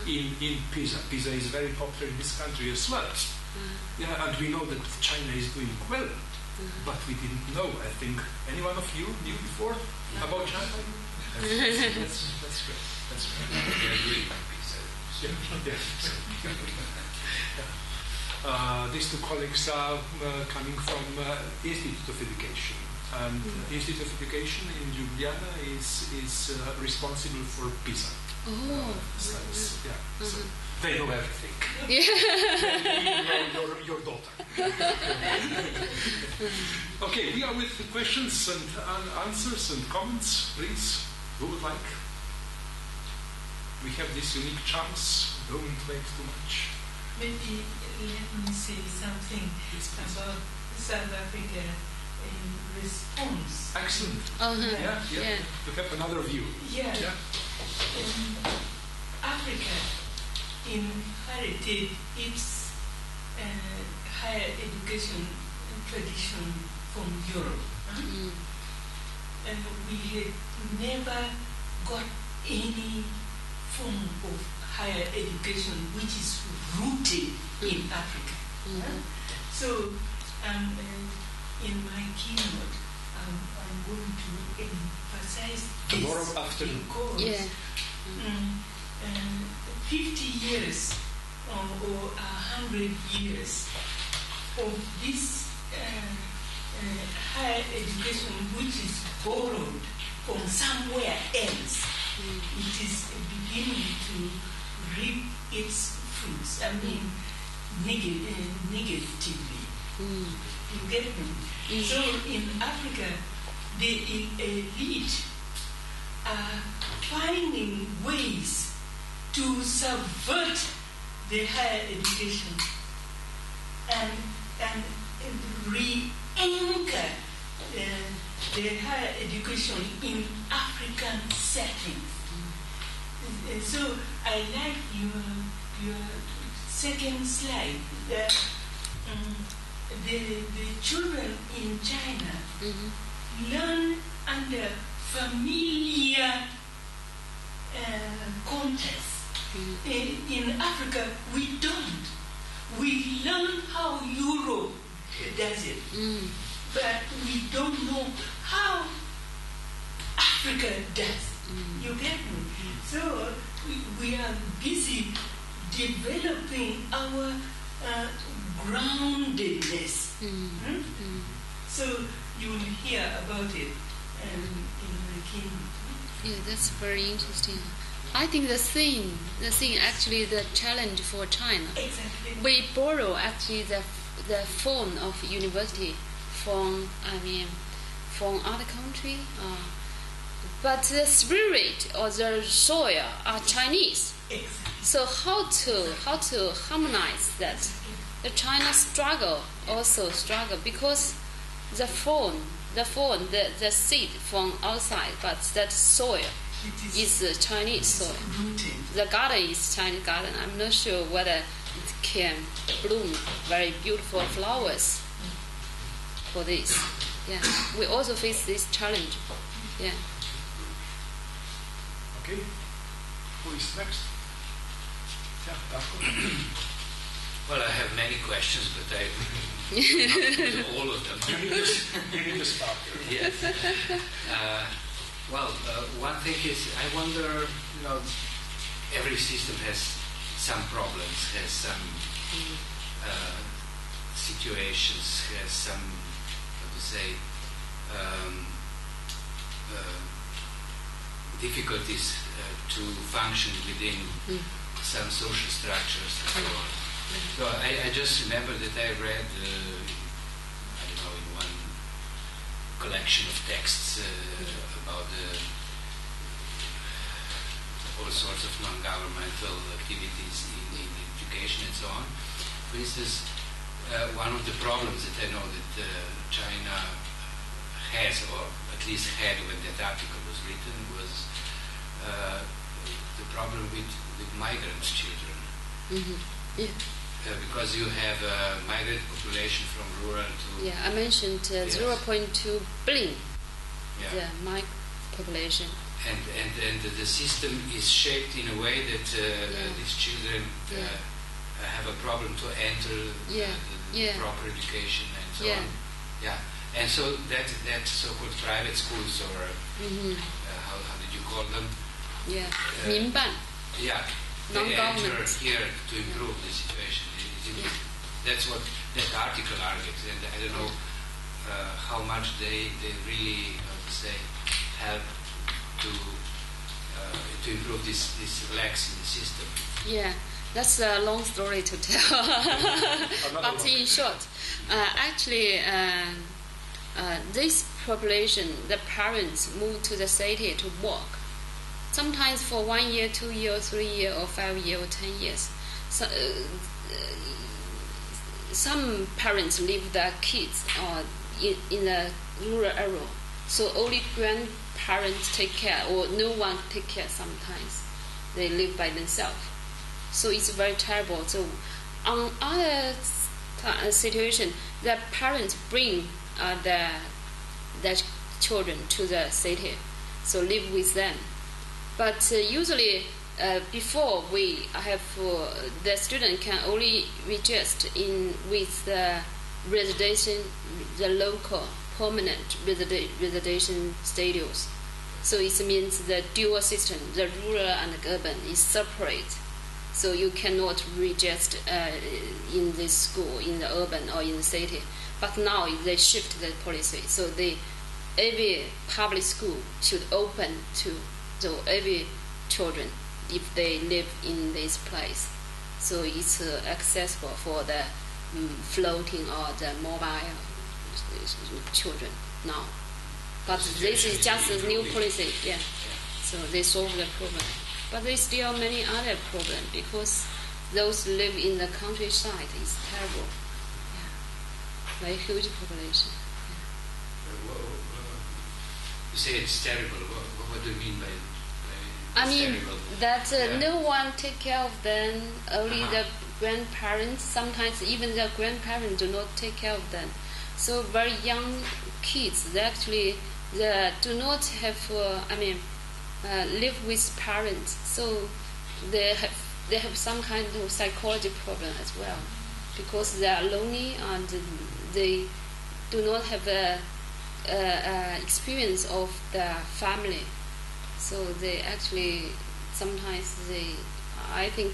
S1: in PISA. PISA is very popular in this country as well. And we know that China is doing well, but we didn't know. I think any one of you knew before about China? That's great. That's great.
S3: We are doing PISA.
S1: These two colleagues are coming from Institute of Education, and Institute of Education in Ljubljana is responsible for PISA studies. So they know everything. They know your daughter. Okay, we are with the questions and answers and comments. Please, who would like? We have this unique chance. Don't wait too much.
S4: Maybe let me say something about South Africa in response.
S1: Excellent. To have another view.
S4: Africa inherited its higher education tradition from Europe. And we had never got any form of higher education which is rooted in Africa. So in my keynote, I'm going to emphasize this
S1: tomorrow afternoon.
S4: Because 50 years or 100 years of this higher education which is borrowed from somewhere else, it is beginning to reap its fruits. I mean, negatively. You get me? So in Africa, the elite are finding ways to subvert the higher education and re-anchor the higher education in African settings. So I like your second slide. The children in China learn under familiar context. In Africa, we don't. We learn how Europe does it, but we don't know how Africa does. You get me? So we are busy developing our groundedness. So you will hear about it in the kingdom.
S2: Yeah, that's very interesting. I think the thing actually the challenge for China.
S4: Exactly.
S2: We borrow actually the form of university from other country, but the spirit or the soil are Chinese.
S4: Exactly.
S2: So how to harmonize that? The China struggle because the seed from outside, but that soil is the Chinese soil. The garden is Chinese garden. I'm not sure whether it can bloom very beautiful flowers for this. Yeah, we also face this challenge. Yeah.
S1: Okay. Who is next? Yeah,
S3: Well, I have many questions, but I not use all of them.
S1: You need to start.
S3: Yes. One thing is, I wonder, every system has some problems, has some situations, has some, difficulties to function within some social structures and so on. So I just remember that I read, in collection of texts about all sorts of non-governmental activities in education and so on. For instance, one of the problems that I know that China has, or at least had when that article was written, was the problem with migrant children.
S2: Mm-hmm. Yeah.
S3: Because you have a migrant population from rural to...
S2: Yeah, I mentioned 0.2 billion,
S3: Yeah.
S2: my population.
S3: And the system is shaped in a way that these children have a problem to enter the proper education and so on. Yeah. And so that so-called private schools, or how did you call them?
S2: Yeah, 民办.
S3: Yeah. They enter here to improve the situation. That's what that article argues, and I don't know how much they really, help to improve this lacks in the system.
S2: Yeah, that's a long story to tell. But in short, actually, this population, the parents move to the city to work. Sometimes for 1 year, 2 years, 3 years, or 5 years, or 10 years. So, some parents leave their kids in a rural area, so only grandparents take care, or no one take care. Sometimes they live by themselves, so it's very terrible. So on other situation, the parents bring their children to the city, so live with them. But usually, before we have the student can only register with the local permanent residential status. So it means the dual system, the rural and the urban, is separate. So you cannot register in this school in the urban or in the city. But now they shift the policy, so every public school should open to every children if they live in this place. So it's accessible for the floating or the mobile children now. But this is just a new policy, So they solve the problem. But there's still many other problems, because those live in the countryside is terrible. Very huge population.
S3: You say it's terrible. What do you mean by
S2: I mean
S3: terrible?
S2: That no one take care of them, only the grandparents. Sometimes even the grandparents do not take care of them. So very young kids, they do not have, live with parents. So they have some kind of psychology problem as well, because they are lonely and they do not have a experience of their family. So they actually, sometimes I think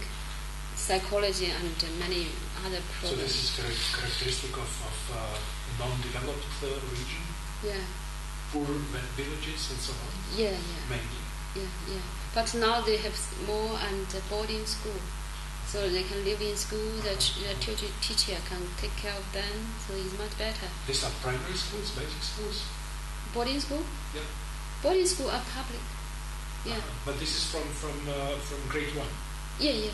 S2: psychology and many other problems.
S1: So this is characteristic of non-developed region?
S2: Yeah.
S1: Poor villages and so on?
S2: Yeah.
S1: Mainly?
S2: Yeah. But now they have more and boarding school. So they can live in school, the teacher can take care of them, so it's much better.
S1: These are primary schools, basic schools? Boarding
S2: school?
S1: Yeah.
S2: Boarding school are public. Yeah.
S1: But this is from grade 1? Yeah.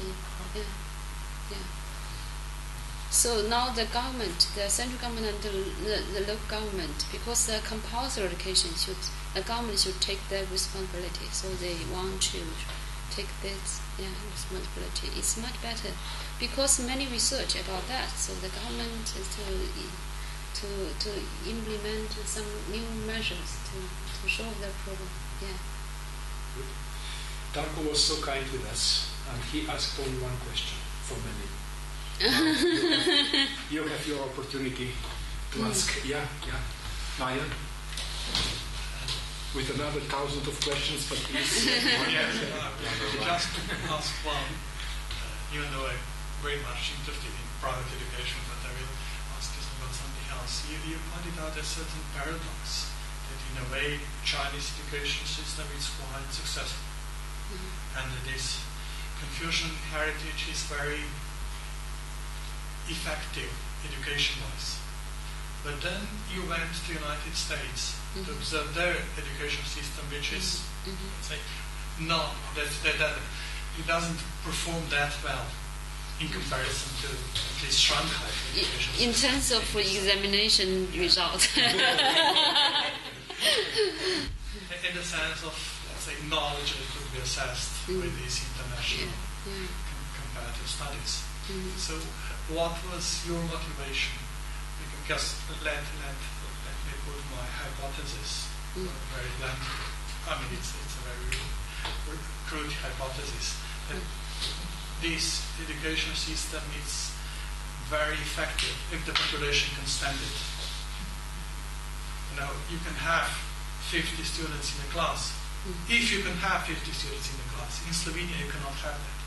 S2: So now the government, the central government and the local government, because the compulsory education the government should take their responsibility. So they want to take this responsibility. It's much better, because many research about that. So the government is to implement some new measures to solve the problem. Yeah.
S1: Good. Darko was so kind with us, and he asked only one question for Mei Li. You have your opportunity to ask. Yeah. Maya? With another 1,000 of questions, but please.
S5: Just ask one, even though I'm very much interested in private education, but I will ask you about something else. You pointed out a certain paradox, that in a way Chinese education system is quite successful, and that this Confucian heritage is very effective education-wise. But then you went to the United States to observe their education system, which is, let's say, not that it doesn't perform that well in comparison to at least Shanghai education
S2: in
S5: system.
S2: terms of examination result.
S5: In the sense of, let's say, knowledge that could be assessed with these international comparative studies. So, what was your motivation? Because let me put my hypothesis very bluntly. I mean, it's a very crude hypothesis that this education system is very effective if the population can stand it. You know, you can have 50 students in a class. If you can have 50 students in a class, in Slovenia you cannot have that.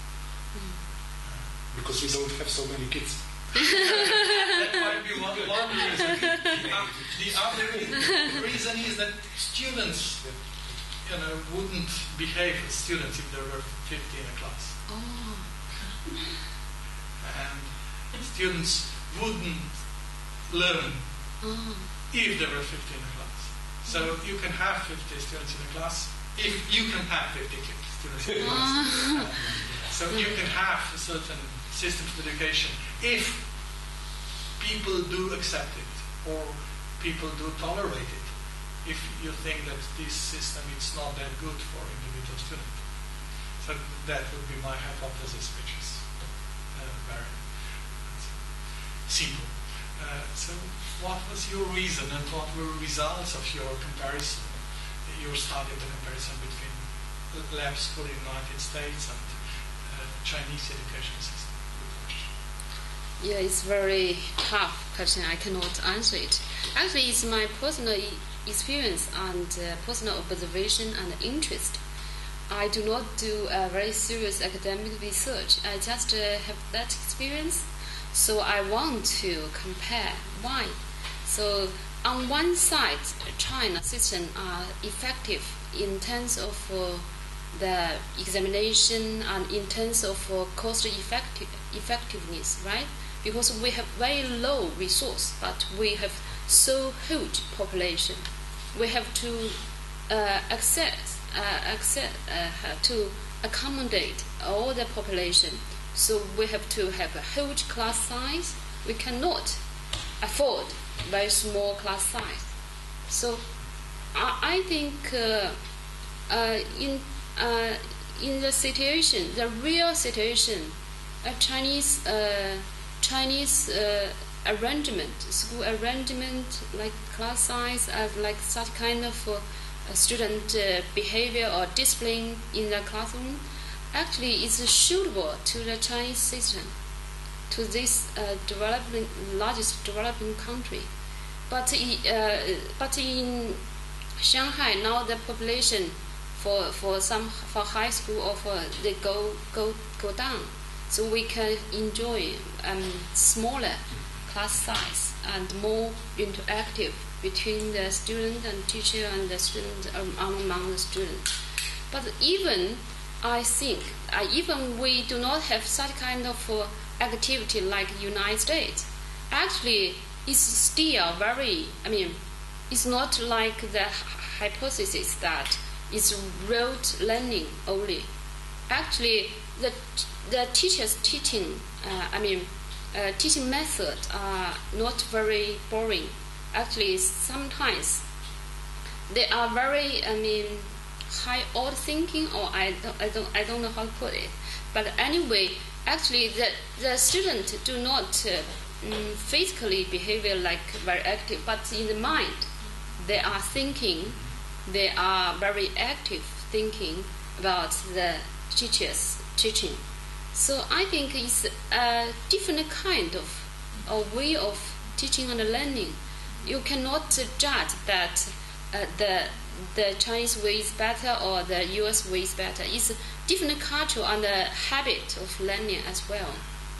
S1: Because we don't have so many kids.
S5: That might be one reason. The other reason is that students, you know, wouldn't behave as students if there were 50 in a class. And students wouldn't learn if there were 50 in a class. So you can have 50 students in a class if you can have 50 students in a class. So you can have a certain system of education if people do accept it or people do tolerate it. If you think that this system is not that good for individual students. So that would be my hypothesis, which is very simple. So what was your reason and what were results of your comparison, your study of the comparison between lab school in the United States and Chinese education system?
S2: Yeah, it's very tough question. I cannot answer it. Actually, it's my personal experience and personal observation and interest. I do not do very serious academic research. I just have that experience. So I want to compare. Why? So on one side, China system are effective in terms of the examination and in terms of cost effectiveness, right? Because we have very low resource, but we have so huge population. We have to to accommodate all the population. So we have to have a huge class size. We cannot afford very small class size. So I think in the situation, the real situation, a Chinese arrangement, school arrangement, like class size, like such kind of student behavior or discipline in the classroom, actually is suitable to the Chinese system, to this largest developing country. But in Shanghai now the population for high school or they go down, so we can enjoy smaller class size and more interactive between the student and teacher and the student among the students. But even I think even we do not have such kind of activity like United States. Actually, it's still very. I mean, it's not like the hypothesis that it's rote learning only. Actually, the teachers' teaching. Teaching methods are not very boring. Actually, sometimes they are very. High order thinking, or I don't know how to put it. But anyway, actually, the students do not physically behave like very active, but in the mind, they are thinking. They are very active thinking about the teacher's teaching. So I think it's a different kind of a way of teaching and learning. You cannot judge that the Chinese way is better or the US way is better. It's a different culture and the habit of learning as well.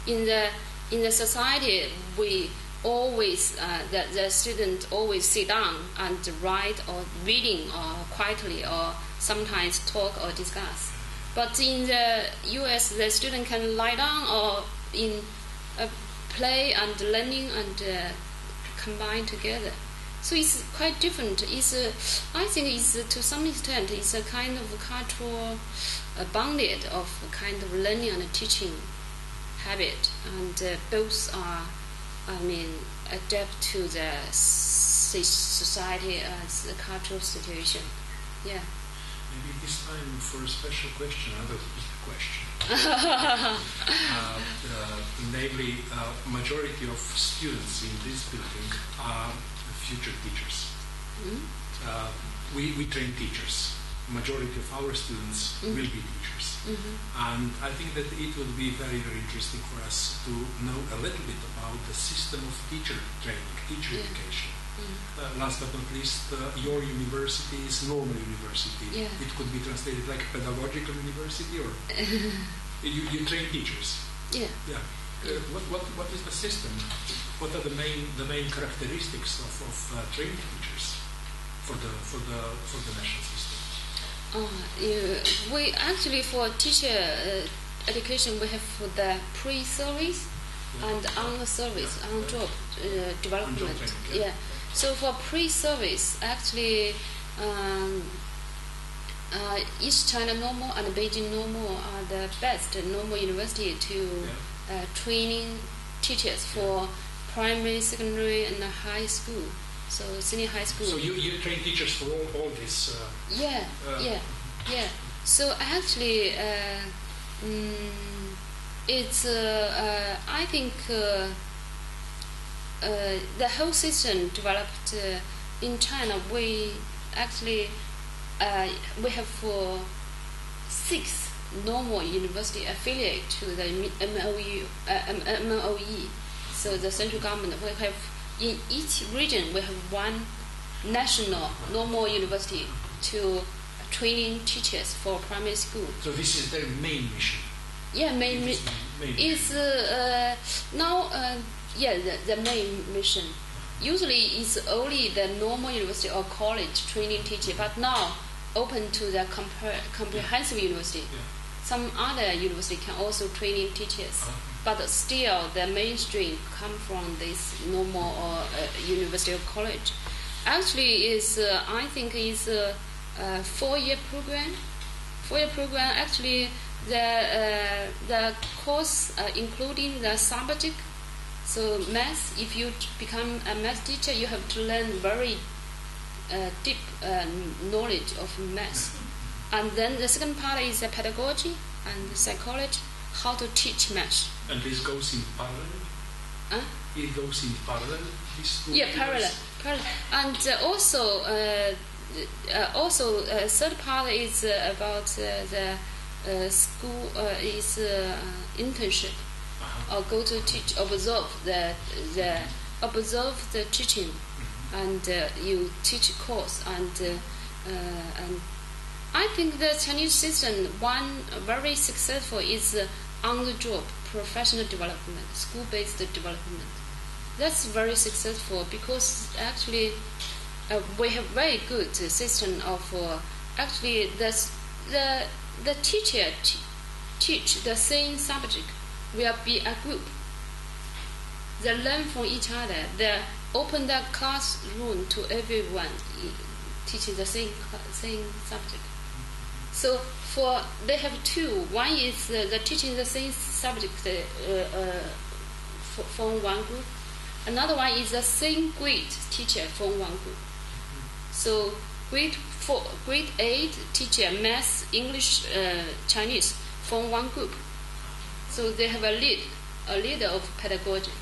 S2: In the society, we always the student always sit down and write or reading or quietly or sometimes talk or discuss. But in the US, the student can lie down or in play and learning and combined together. So it's quite different. I think it's to some extent it's a kind of cultural bonded of kind of learning and teaching habit, and both are, adapt to the society as the cultural situation. Yeah.
S1: Maybe this time for a special question, another question. Namely, majority of students in this building are future teachers. We train teachers. Majority of our students will be teachers. And I think that it would be very, very interesting for us to know a little bit about the system of teacher training, teacher education. Last but not least, your university is normal university.
S2: Yeah.
S1: It could be translated like pedagogical university, or you train teachers.
S2: Yeah.
S1: Yeah. What is the system? What are the main characteristics of training teachers for the national system?
S2: We actually for teacher education we have the pre-service and on-service, on-job development.
S1: On-job training,
S2: yeah. So for pre-service, actually, East China Normal and Beijing Normal are the best normal university to training teachers for primary, secondary, and high school. So senior high school.
S1: So you train teachers for all this?
S2: Yeah. So actually, it's I think the whole system developed in China. We actually we have 6 normal university affiliate to the MOE. So the central government, we have in each region we have one national normal university to training teachers for primary school.
S1: So this is their main mission.
S2: Yeah, main is now the main mission. Usually it's only the normal university or college training teacher, but now open to the comprehensive university.
S1: Yeah.
S2: Some other university can also training teachers, but still the mainstream come from this normal or university or college. Actually, I think is a 4-year program. 4-year program. Actually, the course including the subject. So math. If you become a math teacher, you have to learn very deep knowledge of math. And then the second part is the pedagogy and psychology, how to teach math.
S1: And this goes in parallel? It goes in parallel?
S2: Parallel. And also third part is about the school is internship, or go to teach, observe the teaching, and you teach course and I think the Chinese system, one very successful is on-the-job professional development, school-based development. That's very successful because actually we have very good system of actually the teacher teach the same subject will be a group. They learn from each other. They open the classroom to everyone teaching the same subject. So they have 2. One is the teaching the same subject from one group. Another one is the same grade teacher from one group. So grade 8 teacher math, English, Chinese from one group. So they have a leader of pedagogy.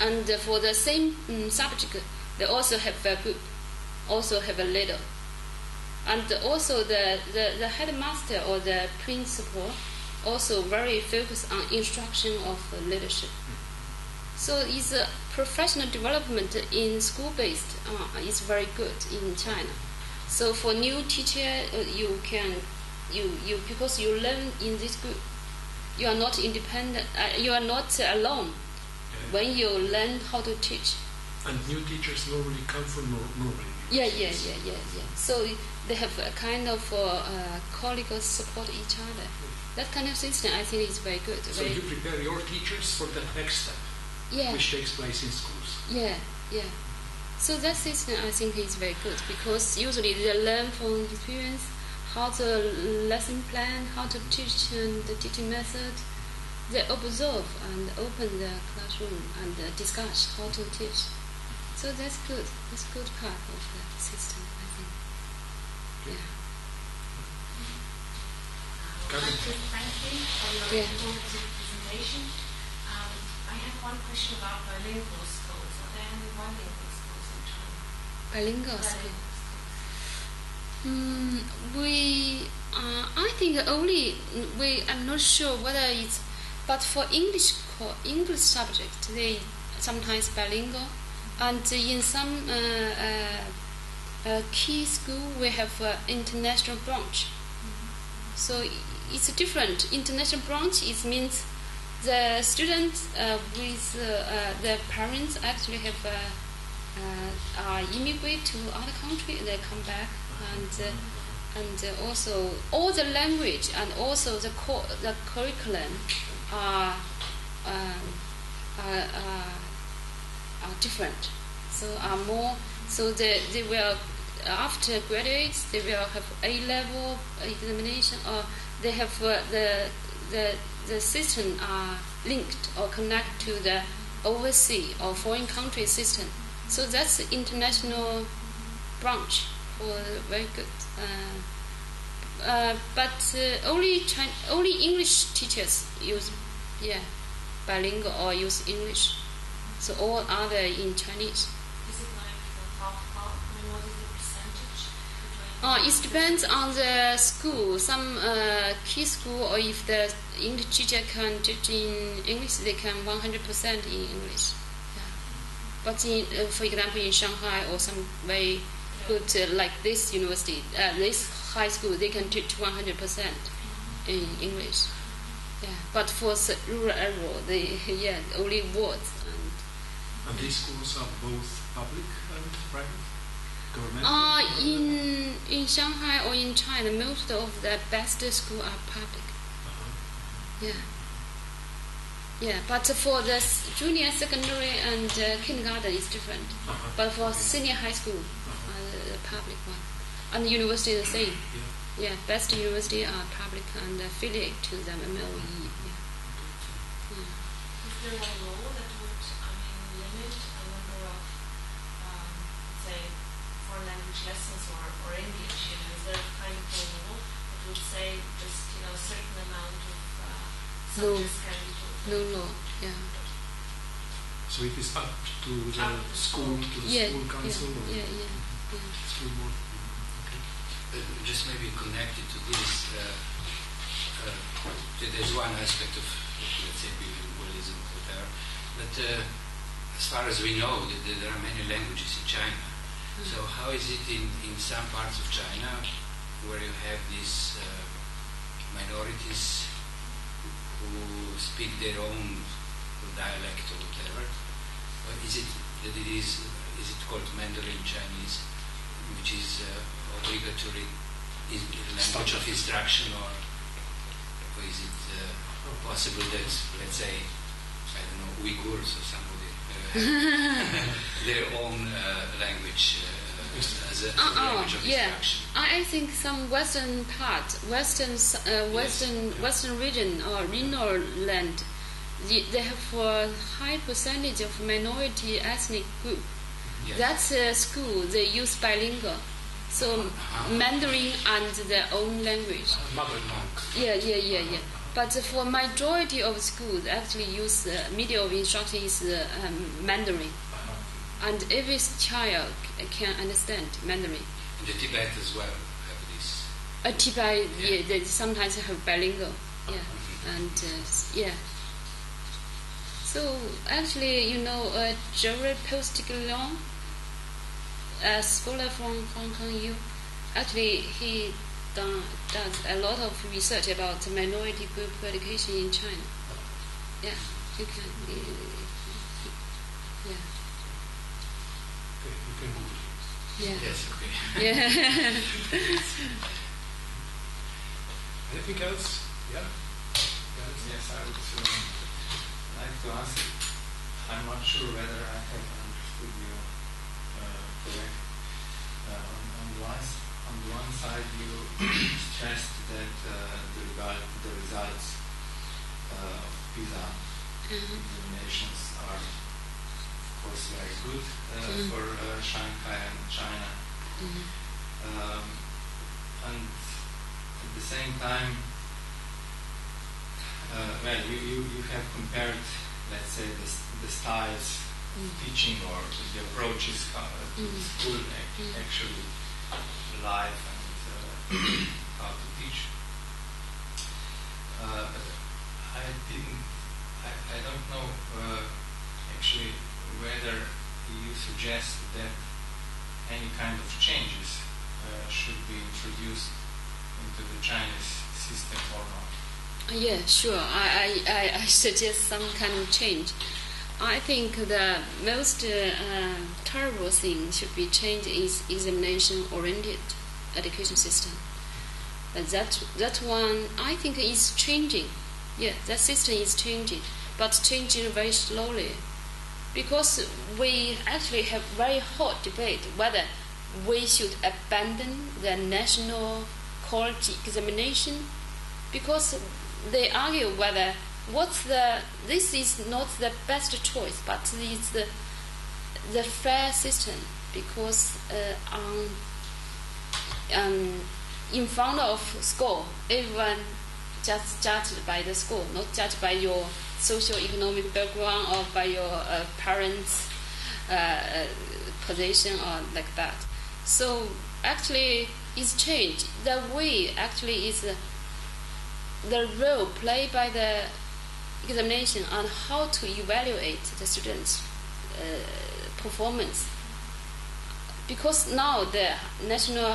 S2: And for the same subject, they also have a group, also have a leader. And also the headmaster or the principal also very focused on instruction of leadership. So it's a professional development in school-based is very good in China. So for new teacher, you because you learn in this group, you are not independent. You are not alone when you learn how to teach.
S1: And new teachers normally come from normal.
S2: Yeah. So they have a kind of colleagues support each other. That kind of system, I think, is very good.
S1: So you prepare your teachers for that next step, which takes place in schools.
S2: Yeah. Yeah. So that system, I think, is very good because usually they learn from experience how the lesson plan, how to teach, and the teaching method. They observe and open the classroom and discuss how to teach. So that's good. That's good part of the system, I think. Yeah.
S6: I would like to thank you for your informative presentation. I have one question about bilingual schools. Are there any bilingual schools in China?
S2: Bilingual school. I think only I'm not sure whether it's, but for English subject they sometimes bilingual, and in some key school we have international branch. So it's different. International branch means the students with their parents actually have immigrate to other country. They come back and also all the language and also the curriculum are different. So are more. So they will after graduates they will have A-level examination, or they have the system are linked or connect to the overseas or foreign country system. So that's the international branch for very good. But only English teachers use bilingual or use English. So all other in Chinese.
S6: Is it like half? I mean, what is the percentage?
S2: It depends on the school. Some key school, or if the English teacher can teach in English, they can 100% in English. Yeah. But for example, in Shanghai or some very good like this university, this high school, they can teach 100% in English. Yeah. But for rural area, they only words.
S1: And these schools are both public and private?
S2: In Shanghai or in China, most of the best schools are public. Yeah, but for the junior, secondary, and kindergarten, it's different. But for senior high school, the public one, and university the same. Yeah, best university are public and affiliate to the MOE.
S6: Is there a law that would, limit a number of, say, foreign language lessons or English? Is there a kind of a law that would say just, a certain amount of subjects can be taught?
S2: No law, yeah.
S1: So it is up to the school, school council? School board? Okay.
S3: Just maybe connected to this, there's one aspect of, let's say, bilingualism or whatever, but as far as we know, there are many languages in China. So how is it in some parts of China where you have these minorities who speak their own dialect or whatever? Or is it that is it called Mandarin Chinese, which is obligatory language of instruction, or is it possible that, let's say, I don't know, Uyghurs or somebody their own language as a language of instruction?
S2: I think some western region or renal land, they have a high percentage of minority ethnic group.
S3: Yes.
S2: That's a school they use bilingual, so Mandarin and their own language.
S1: Mother tongue.
S2: Yeah. But for majority of schools, actually use medium of instruction is Mandarin, and every child can understand Mandarin.
S3: And the Tibet as well have this.
S2: Tibet, they sometimes have bilingual, and So actually, Jerry Postiglione, a scholar from Hong Kong, actually he does a lot of research about minority group education in China. Yeah, you can.
S1: Okay, you can Google it.
S2: Yeah.
S3: Yes, okay.
S2: Yeah.
S1: Anything else? Yeah?
S7: Yes, I would like to ask. I'm not sure whether I have understood understood you correct. On the one side, you stressed that the results of PISA examinations are, of course, very good for Shanghai and China. And at the same time, you have compared, let's say, the styles of teaching or the approaches to the school actually life and how to teach. But I don't know actually whether you suggest that any kind of changes should be introduced into the Chinese system or not.
S2: Yeah, sure. I suggest some kind of change. I think the most terrible thing should be changed is examination-oriented education system. But that one I think is changing. Yeah, that system is changing, but changing very slowly, because we actually have very hot debate whether we should abandon the national quality examination, because they argue whether this is not the best choice, but it's the fair system, because in front of school, everyone just judged by the school, not judged by your socio-economic background or by your parents' position or like that. So actually, it's changed. The way actually is the role played by the examination on how to evaluate the students' performance. Because now the national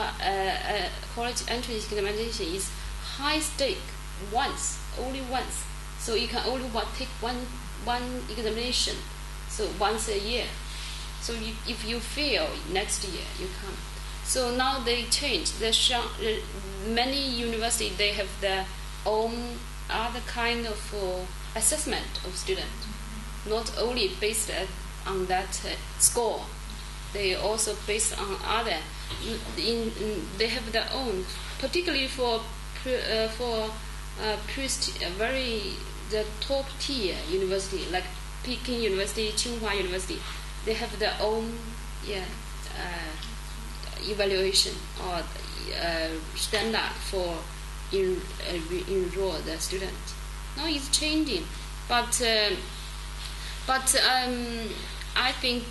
S2: college entrance examination is high stake only once. So you can only take one examination, so once a year. So if you fail next year, you come. So now they change. Many universities, they have their own other kind of assessment of students, not only based on that score. They also based on other. They have their own, particularly for the top tier university like Peking University, Tsinghua University. They have their own evaluation or standard for enroll the student. Now it's changing, but I think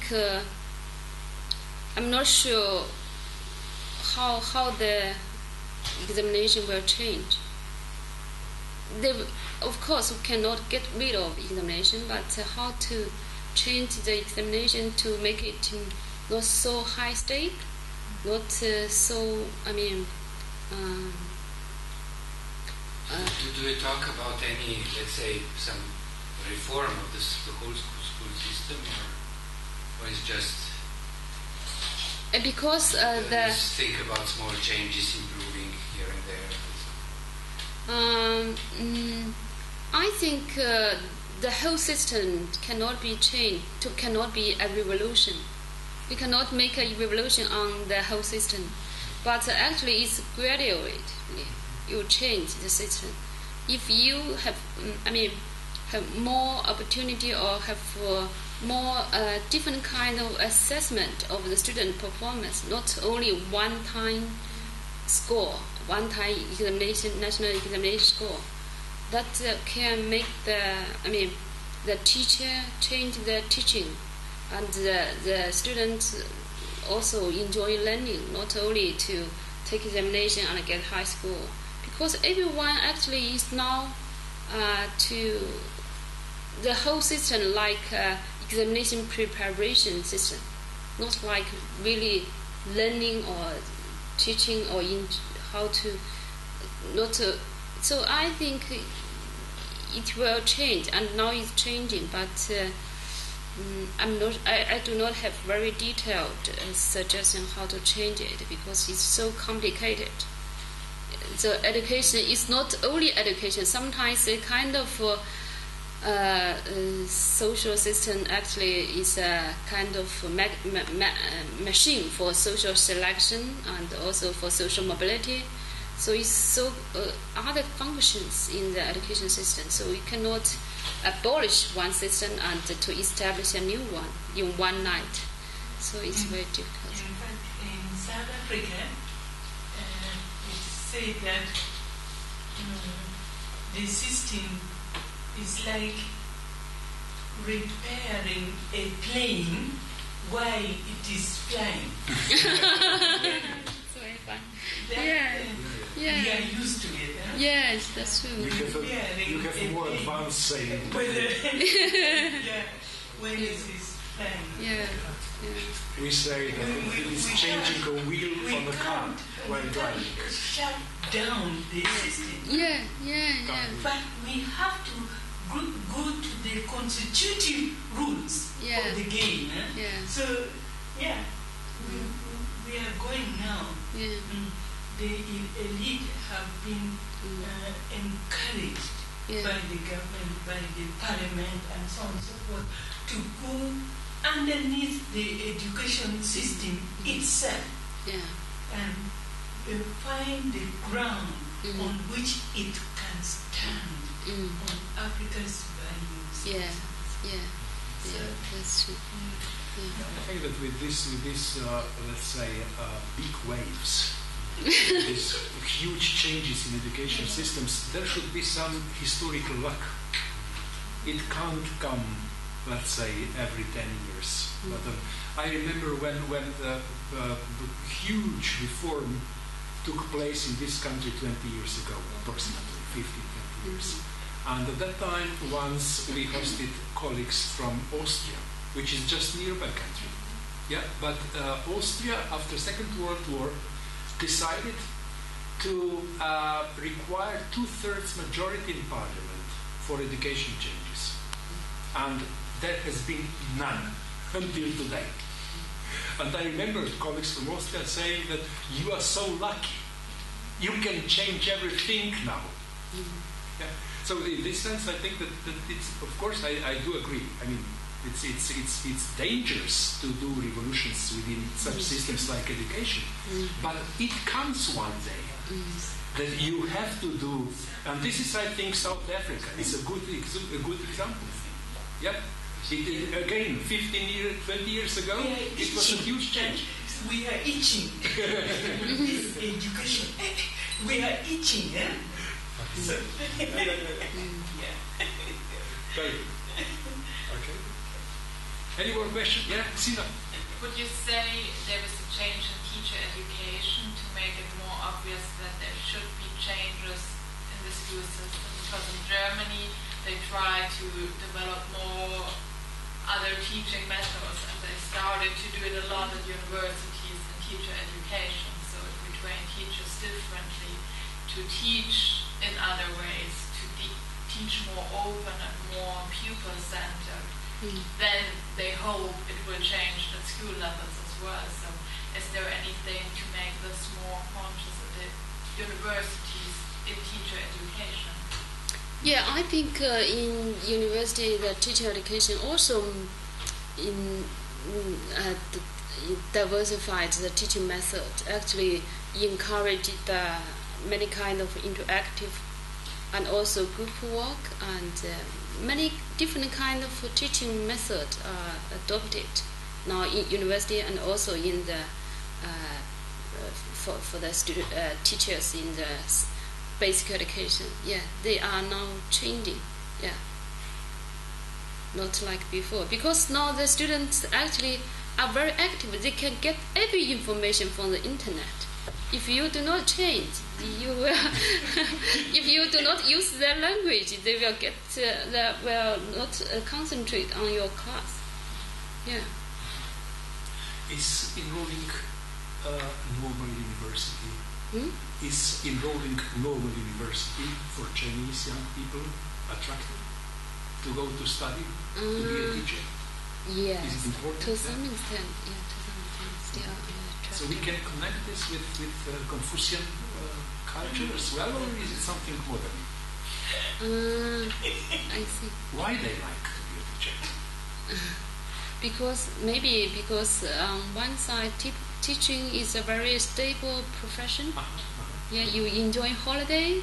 S2: I'm not sure how the examination will change. Of course, we cannot get rid of examination, but how to change the examination to make it not so high stake, not so.
S3: Do you talk about any, let's say, some reform of the whole school system, or is just?
S2: Because
S3: just think about small changes, improving here and there.
S2: I think the whole system cannot be changed. Cannot be a revolution. We cannot make a revolution on the whole system, but actually it's gradually. You change the system. If you have more opportunity or have more different kind of assessment of the student performance, not only one-time score, one-time examination, national examination score, that can make the teacher change the teaching, and the students also enjoy learning, not only to take examination and get high score. Because everyone actually is now to the whole system like examination preparation system, not like really learning or teaching or how to not to. So I think it will change, and now it's changing. But I do not have very detailed suggestion how to change it, because it's so complicated. The education is not only education. Sometimes a kind of social system actually is a kind of machine for social selection and also for social mobility. So it's other functions in the education system. So we cannot abolish one system and to establish a new one in one night. So it's very difficult.
S4: In fact, in South Africa, it's said that the system is like repairing a plane while it is flying.
S2: It's very fun.
S4: We are used to it. Huh?
S2: Yes, that's true.
S1: You have a more advanced saying.
S4: When it is flying.
S1: We say that it's changing a wheel on a car while driving.
S4: Shut down the system.
S2: But
S4: we have to go to the constitutive rules of the game. So, we are going now. The elite have been encouraged by the government, by the parliament, and so on and so forth, to go underneath the education system itself and find the ground on which it can stand on Africa's values.
S2: That's true.
S1: I think that with this let's say, big waves, these huge changes in education systems, there should be some historical luck. It can't come, let's say, every 10 years. But I remember when the huge reform took place in this country 20 years ago, approximately 15, 20 years. And at that time, once we hosted colleagues from Austria, which is just nearby country. But Austria, after Second World War, decided to require 2/3 majority in parliament for education changes. And there has been none until today. And I remember colleagues from Austria saying that you are so lucky, you can change everything now. So in this sense, I think that it's, of course, I do agree. I mean, it's dangerous to do revolutions within such systems like education, but it comes one day that you have to do, and this is, I think, South Africa is a good example. Again, 15 years, 20 years ago, it was a huge change.
S4: We are itching. This education, we are itching. So,
S1: Okay. Any more questions? Sina.
S8: Would you say there is a change in teacher education to make it more obvious that there should be changes in the school system? Because in Germany they try to develop more other teaching methods, and they started to do it a lot at universities in teacher education. So if we train teachers differently to teach in other ways, to teach more open and more pupil-centered, then they hope it will change at school levels as well. So is there anything to make this more conscious at the universities in teacher education?
S2: I think in university the teacher education also diversified the teaching method, actually encouraged many kind of interactive and also group work, and many different kind of teaching method are adopted now in university, and also in the for the student teachers in the basic education. They are now changing. Not like before, because now the students actually are very active. They can get every information from the internet. If you do not change, you will. If you do not use their language, they will will not concentrate on your class.
S1: Is enrolling normal university? Is enrolling normal university for Chinese young people attractive to go to study to be a teacher?
S2: Yes.
S1: Is it important?
S2: To some extent, still.
S1: So we can connect this with Confucian culture as well, or is it something modern?
S2: I see.
S1: Why they like to be a teacher?
S2: Because on one side, teaching is a very stable profession. Yeah, you enjoy holiday.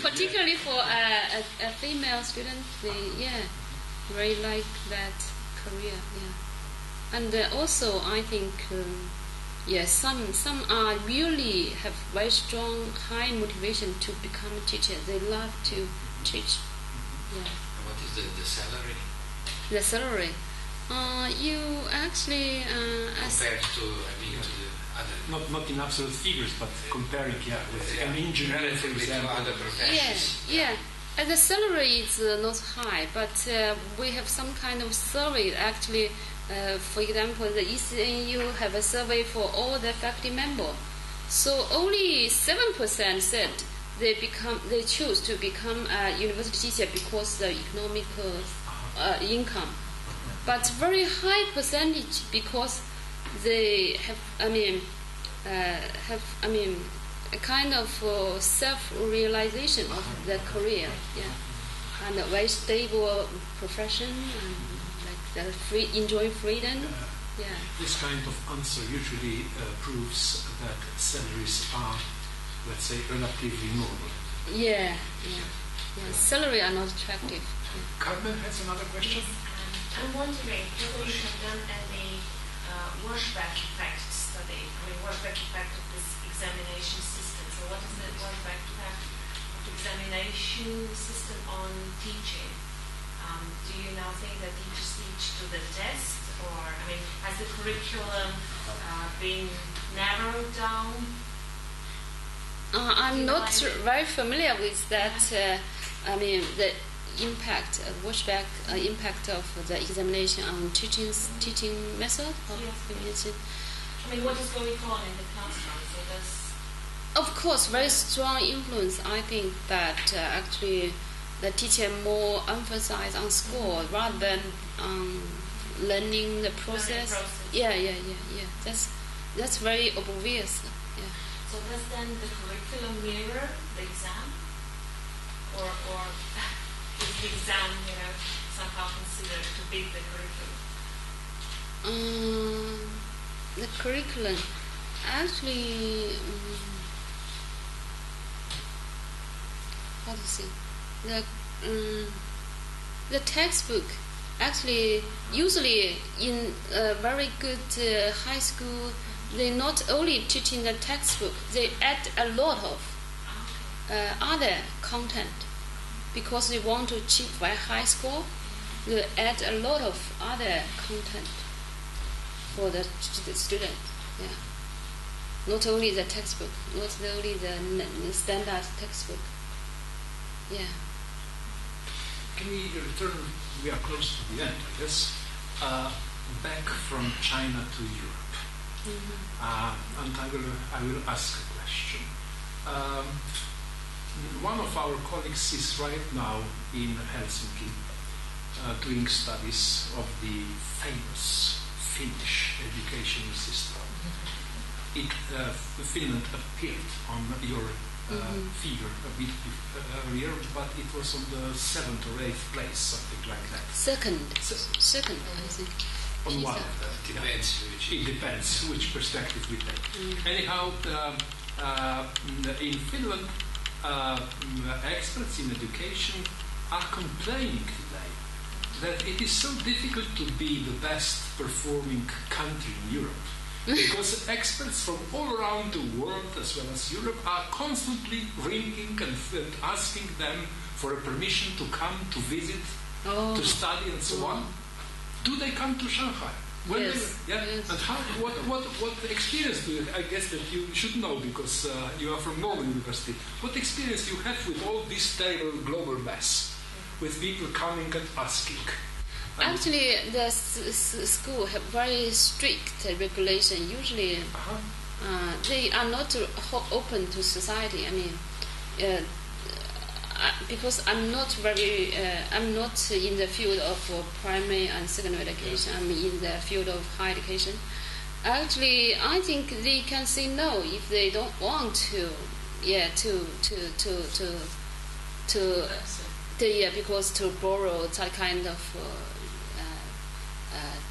S2: Particularly for a female student, they very like that career. Yeah, and also I think some are really have very strong high motivation to become a teacher. They love to teach. Yeah.
S3: What is the salary?
S2: The salary, you actually
S3: compared to the other.
S1: Not in absolute figures, but comparing with an engineer, for example.
S3: To other professions.
S2: Yeah. And the salary is not high, but we have some kind of survey. Actually, for example, the ECNU have a survey for all the faculty members. So only 7% said they choose to become a university teacher because the economic income, but very high percentage because they have a kind of self-realization of their career, and a very stable profession, and like enjoy freedom.
S1: This kind of answer usually proves that salaries are, let's say, relatively normal.
S2: Salary are not attractive.
S1: Carmen has another question.
S6: Yes, I'm wondering whether you have done any workback effect study. Workback effect of this examination system. So what is the workback effect of the examination system on teaching? Do you now think that teachers teach to the test, or has the curriculum been narrowed down?
S2: I'm not very familiar with that. The impact, workback impact of the examination on teaching method.
S6: What is going on in the classroom?
S2: Of course, very strong influence. I think that actually the teacher more emphasize on score rather than learning the process. Yeah. That's very obvious. Yeah.
S6: So does then the curriculum mirror the exam, or is the exam somehow considered to beat the curriculum?
S2: The curriculum actually. How to say? The textbook actually usually in a very good high school, they not only teaching the textbook, they add a lot of other content because they want to achieve very high score. They add a lot of other content for the student. Yeah, not only the textbook, not only the standard textbook. Yeah.
S1: Can we return? We are close to the end, I guess. Back from China to Europe, and I will ask a question. One of our colleagues is right now in Helsinki doing studies of the famous Finnish education system. Finland appeared on your figure a bit earlier, but it was on the 7th or 8th place, something like that.
S2: Second, I think.
S1: On one.
S3: It
S1: depends which perspective we take. Anyhow, in Finland, experts in education are complaining today that it is so difficult to be the best performing country in Europe. Because experts from all around the world, as well as Europe, are constantly ringing and asking them for a permission to come to visit, to study, and so on. Do they come to Shanghai?
S2: Yes.
S1: And what experience do you? I guess that you should know because you are from Northern University. What experience you have with all this terrible global mess, with people coming and asking?
S2: Actually, the school have very strict regulation. Usually, they are not open to society. Because I'm not in the field of primary and secondary education. I'm in the field of higher education. Actually, I think they can say no if they don't want to because to borrow that kind of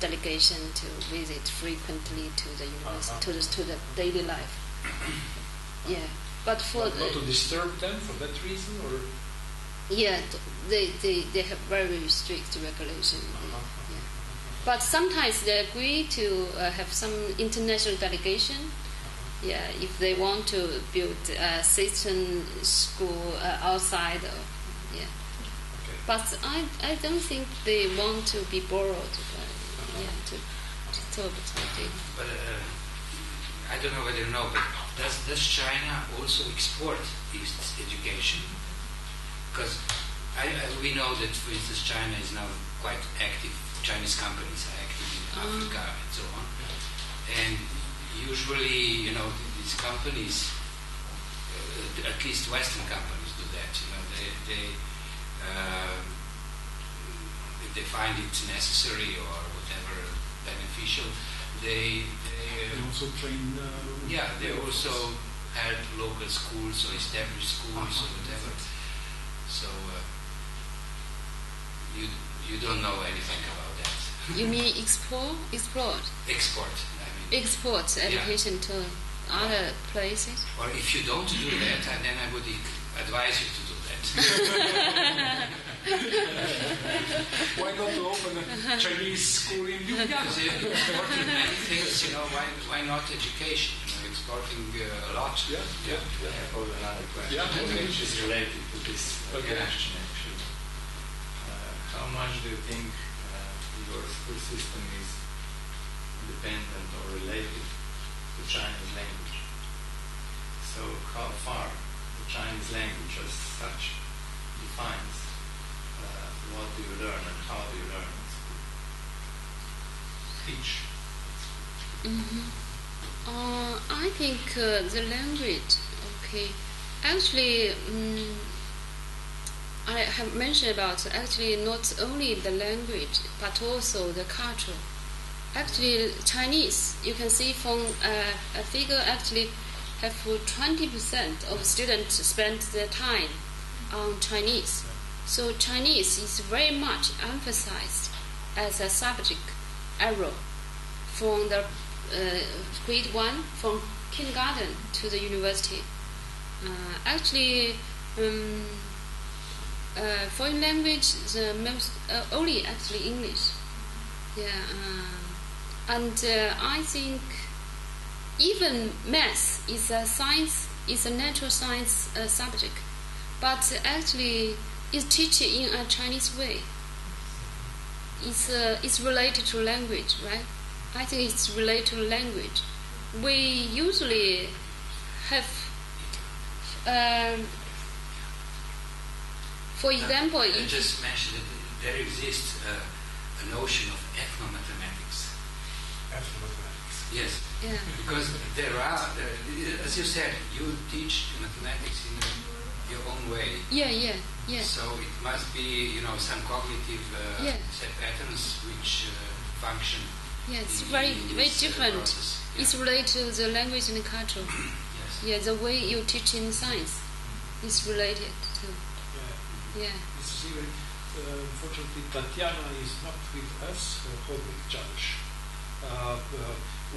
S2: delegation to visit frequently to the university, to the daily life. Yeah, but for
S1: not to disturb them for that reason, or
S2: they have very strict regulation. Yeah. But sometimes they agree to have some international delegation. Yeah, if they want to build a citizen school outside of, yeah.
S1: Okay.
S2: But I don't think they want to be borrowed. To talk about it.
S3: But I don't know whether you know, but does China also export its education? Because we know that, for instance, China is now quite active. Chinese companies are active in Africa and so on. And usually, these companies, at least Western companies, do that. If they find it necessary or whatever beneficial, they
S1: also train.
S3: They also help local schools or establish schools or whatever. So you don't know anything about that.
S2: You mean export?
S3: Export.
S2: Export education to other places.
S3: Or if you don't do that, then I would advise you to do that.
S1: Why not to open a Chinese school in Ljubljana?
S3: Exporting many things, why not education? Exporting a lot.
S1: Yeah.
S7: I have another question, which is related to this question actually. How much do you think your school system is independent or related to Chinese language? So how far the Chinese language as such defines what do you learn and how do you learn in school? Teach.
S2: I think the language, okay. Actually, I have mentioned about actually not only the language but also the culture. Actually, Chinese, you can see from a figure actually have 20% of students spend their time on Chinese. So Chinese is very much emphasized as a subject area from the grade 1, from kindergarten to the university. Foreign language, the most only actually English. I think even math is a science, is a natural science subject, but actually is taught in a Chinese way. It's related to language, right? I think it's related to language. We usually have, for example,
S3: I just mentioned that there exists a notion of ethnomathematics.
S1: Ethnomathematics.
S3: Yes.
S2: Yeah.
S3: Because there are, as you said, you teach mathematics in your own way.
S2: Yeah.
S3: So it must be, some cognitive set patterns which function.
S2: Yeah, it's very different.
S3: Yeah.
S2: It's related to the language and culture.
S3: Yes.
S2: Yeah, the way you teach in science is related to. Yeah.
S1: This is even, unfortunately, Tatiana is not with us, Holbrook Judge.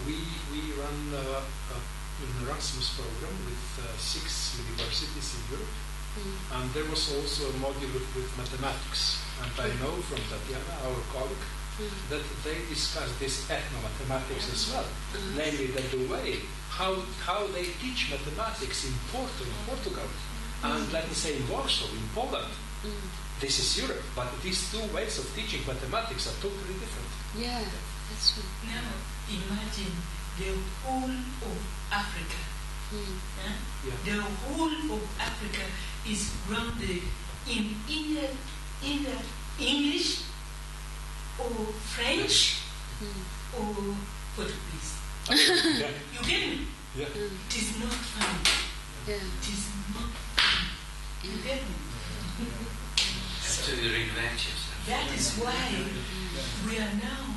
S1: We run an Erasmus program with 6 universities in Europe. And there was also a module with mathematics. And I know from Tatiana, our colleague, that they discuss this ethnomathematics as well. Namely, that the way how they teach mathematics in Portugal, and let me say in Warsaw, in Poland. This is Europe, but these two ways of teaching mathematics are totally different.
S2: Yeah, that's true.
S4: Now, imagine the whole of Africa. The whole of Africa is grounded in either English or French or Portuguese. You get me?
S1: Yeah.
S4: It is not fun.
S2: Yeah.
S4: It is not fun. You get me?
S3: To reinvent yourself.
S4: That is why we are now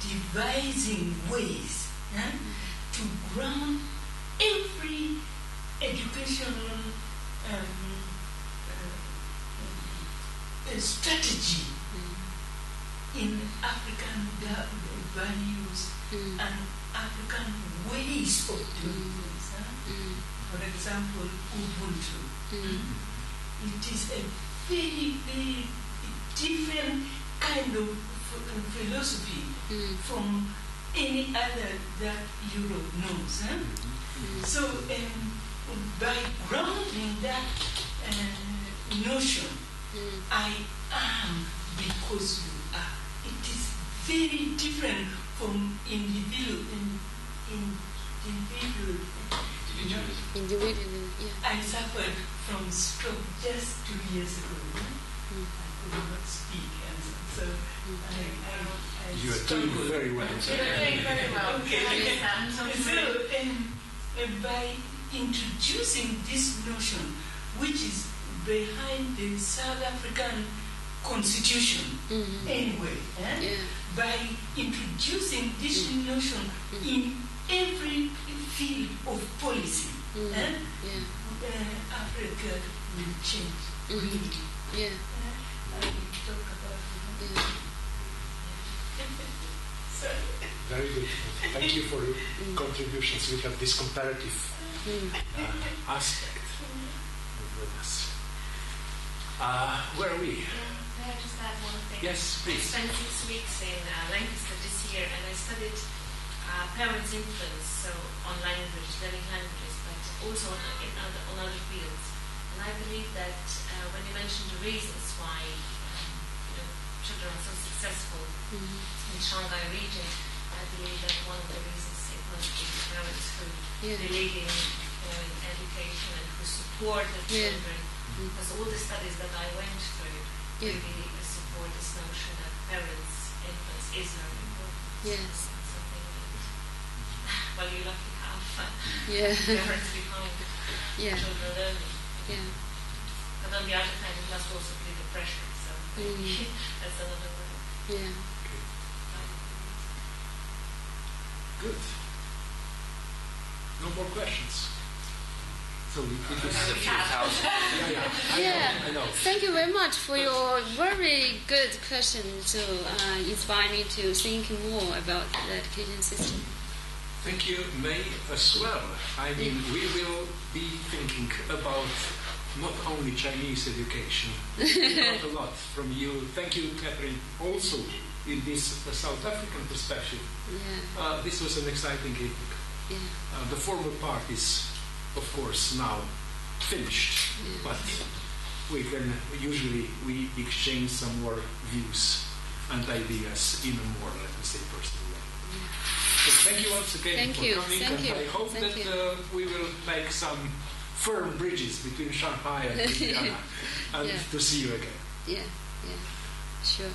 S4: devising ways to ground every educational strategy in African values and African ways of doing things. For example, Ubuntu. It is a very, very different kind of philosophy from any other that Europe knows. So by grounding that notion, I am because you are, it is very different from individualism. I suffered from stroke just 2 years ago. I could not speak, and so
S1: you are doing very well.
S8: You're doing very well.
S4: Okay. So, by introducing this notion, which is behind the South African Constitution, anyway, by introducing this notion in every field of policy, Africa will change. Really. I will talk about it.
S1: Very good. Thank you for your contributions. We have this comparative aspect with us. Where are we?
S6: May I just add one thing?
S1: Yes, please.
S6: I spent 6 weeks in Lancaster this year, and I studied parents' influence, so on language, learning languages, but also on other fields. And I believe that when you mentioned the reasons why children are so successful in the Shanghai region, I believe that one of the reasons it must be the parents who believe in education and who support the children. Because all the studies that I went through really support this notion that parents' influence is very important.
S2: Yes.
S6: Something that, well, you're lucky to have parents behind children learning. But on the other hand, it must also be the pressure. So that's another way.
S1: Good. No more questions. So it was
S3: a few thousand.
S1: I know.
S2: Thank you very much for your very good question to inspire me to think more about the education system.
S1: Thank you, Mei, as well. I mean, we will be thinking about not only Chinese education. We got a lot from you. Thank you, Catherine, also in this South African perspective. This was an exciting evening. The formal part is, of course, now finished, but we can usually exchange some more views and ideas in a more, let me say, personal way. So thank you once again for coming, I hope that we will make some firm bridges between Shanghai and Ljubljana, and to see you again.
S2: Sure.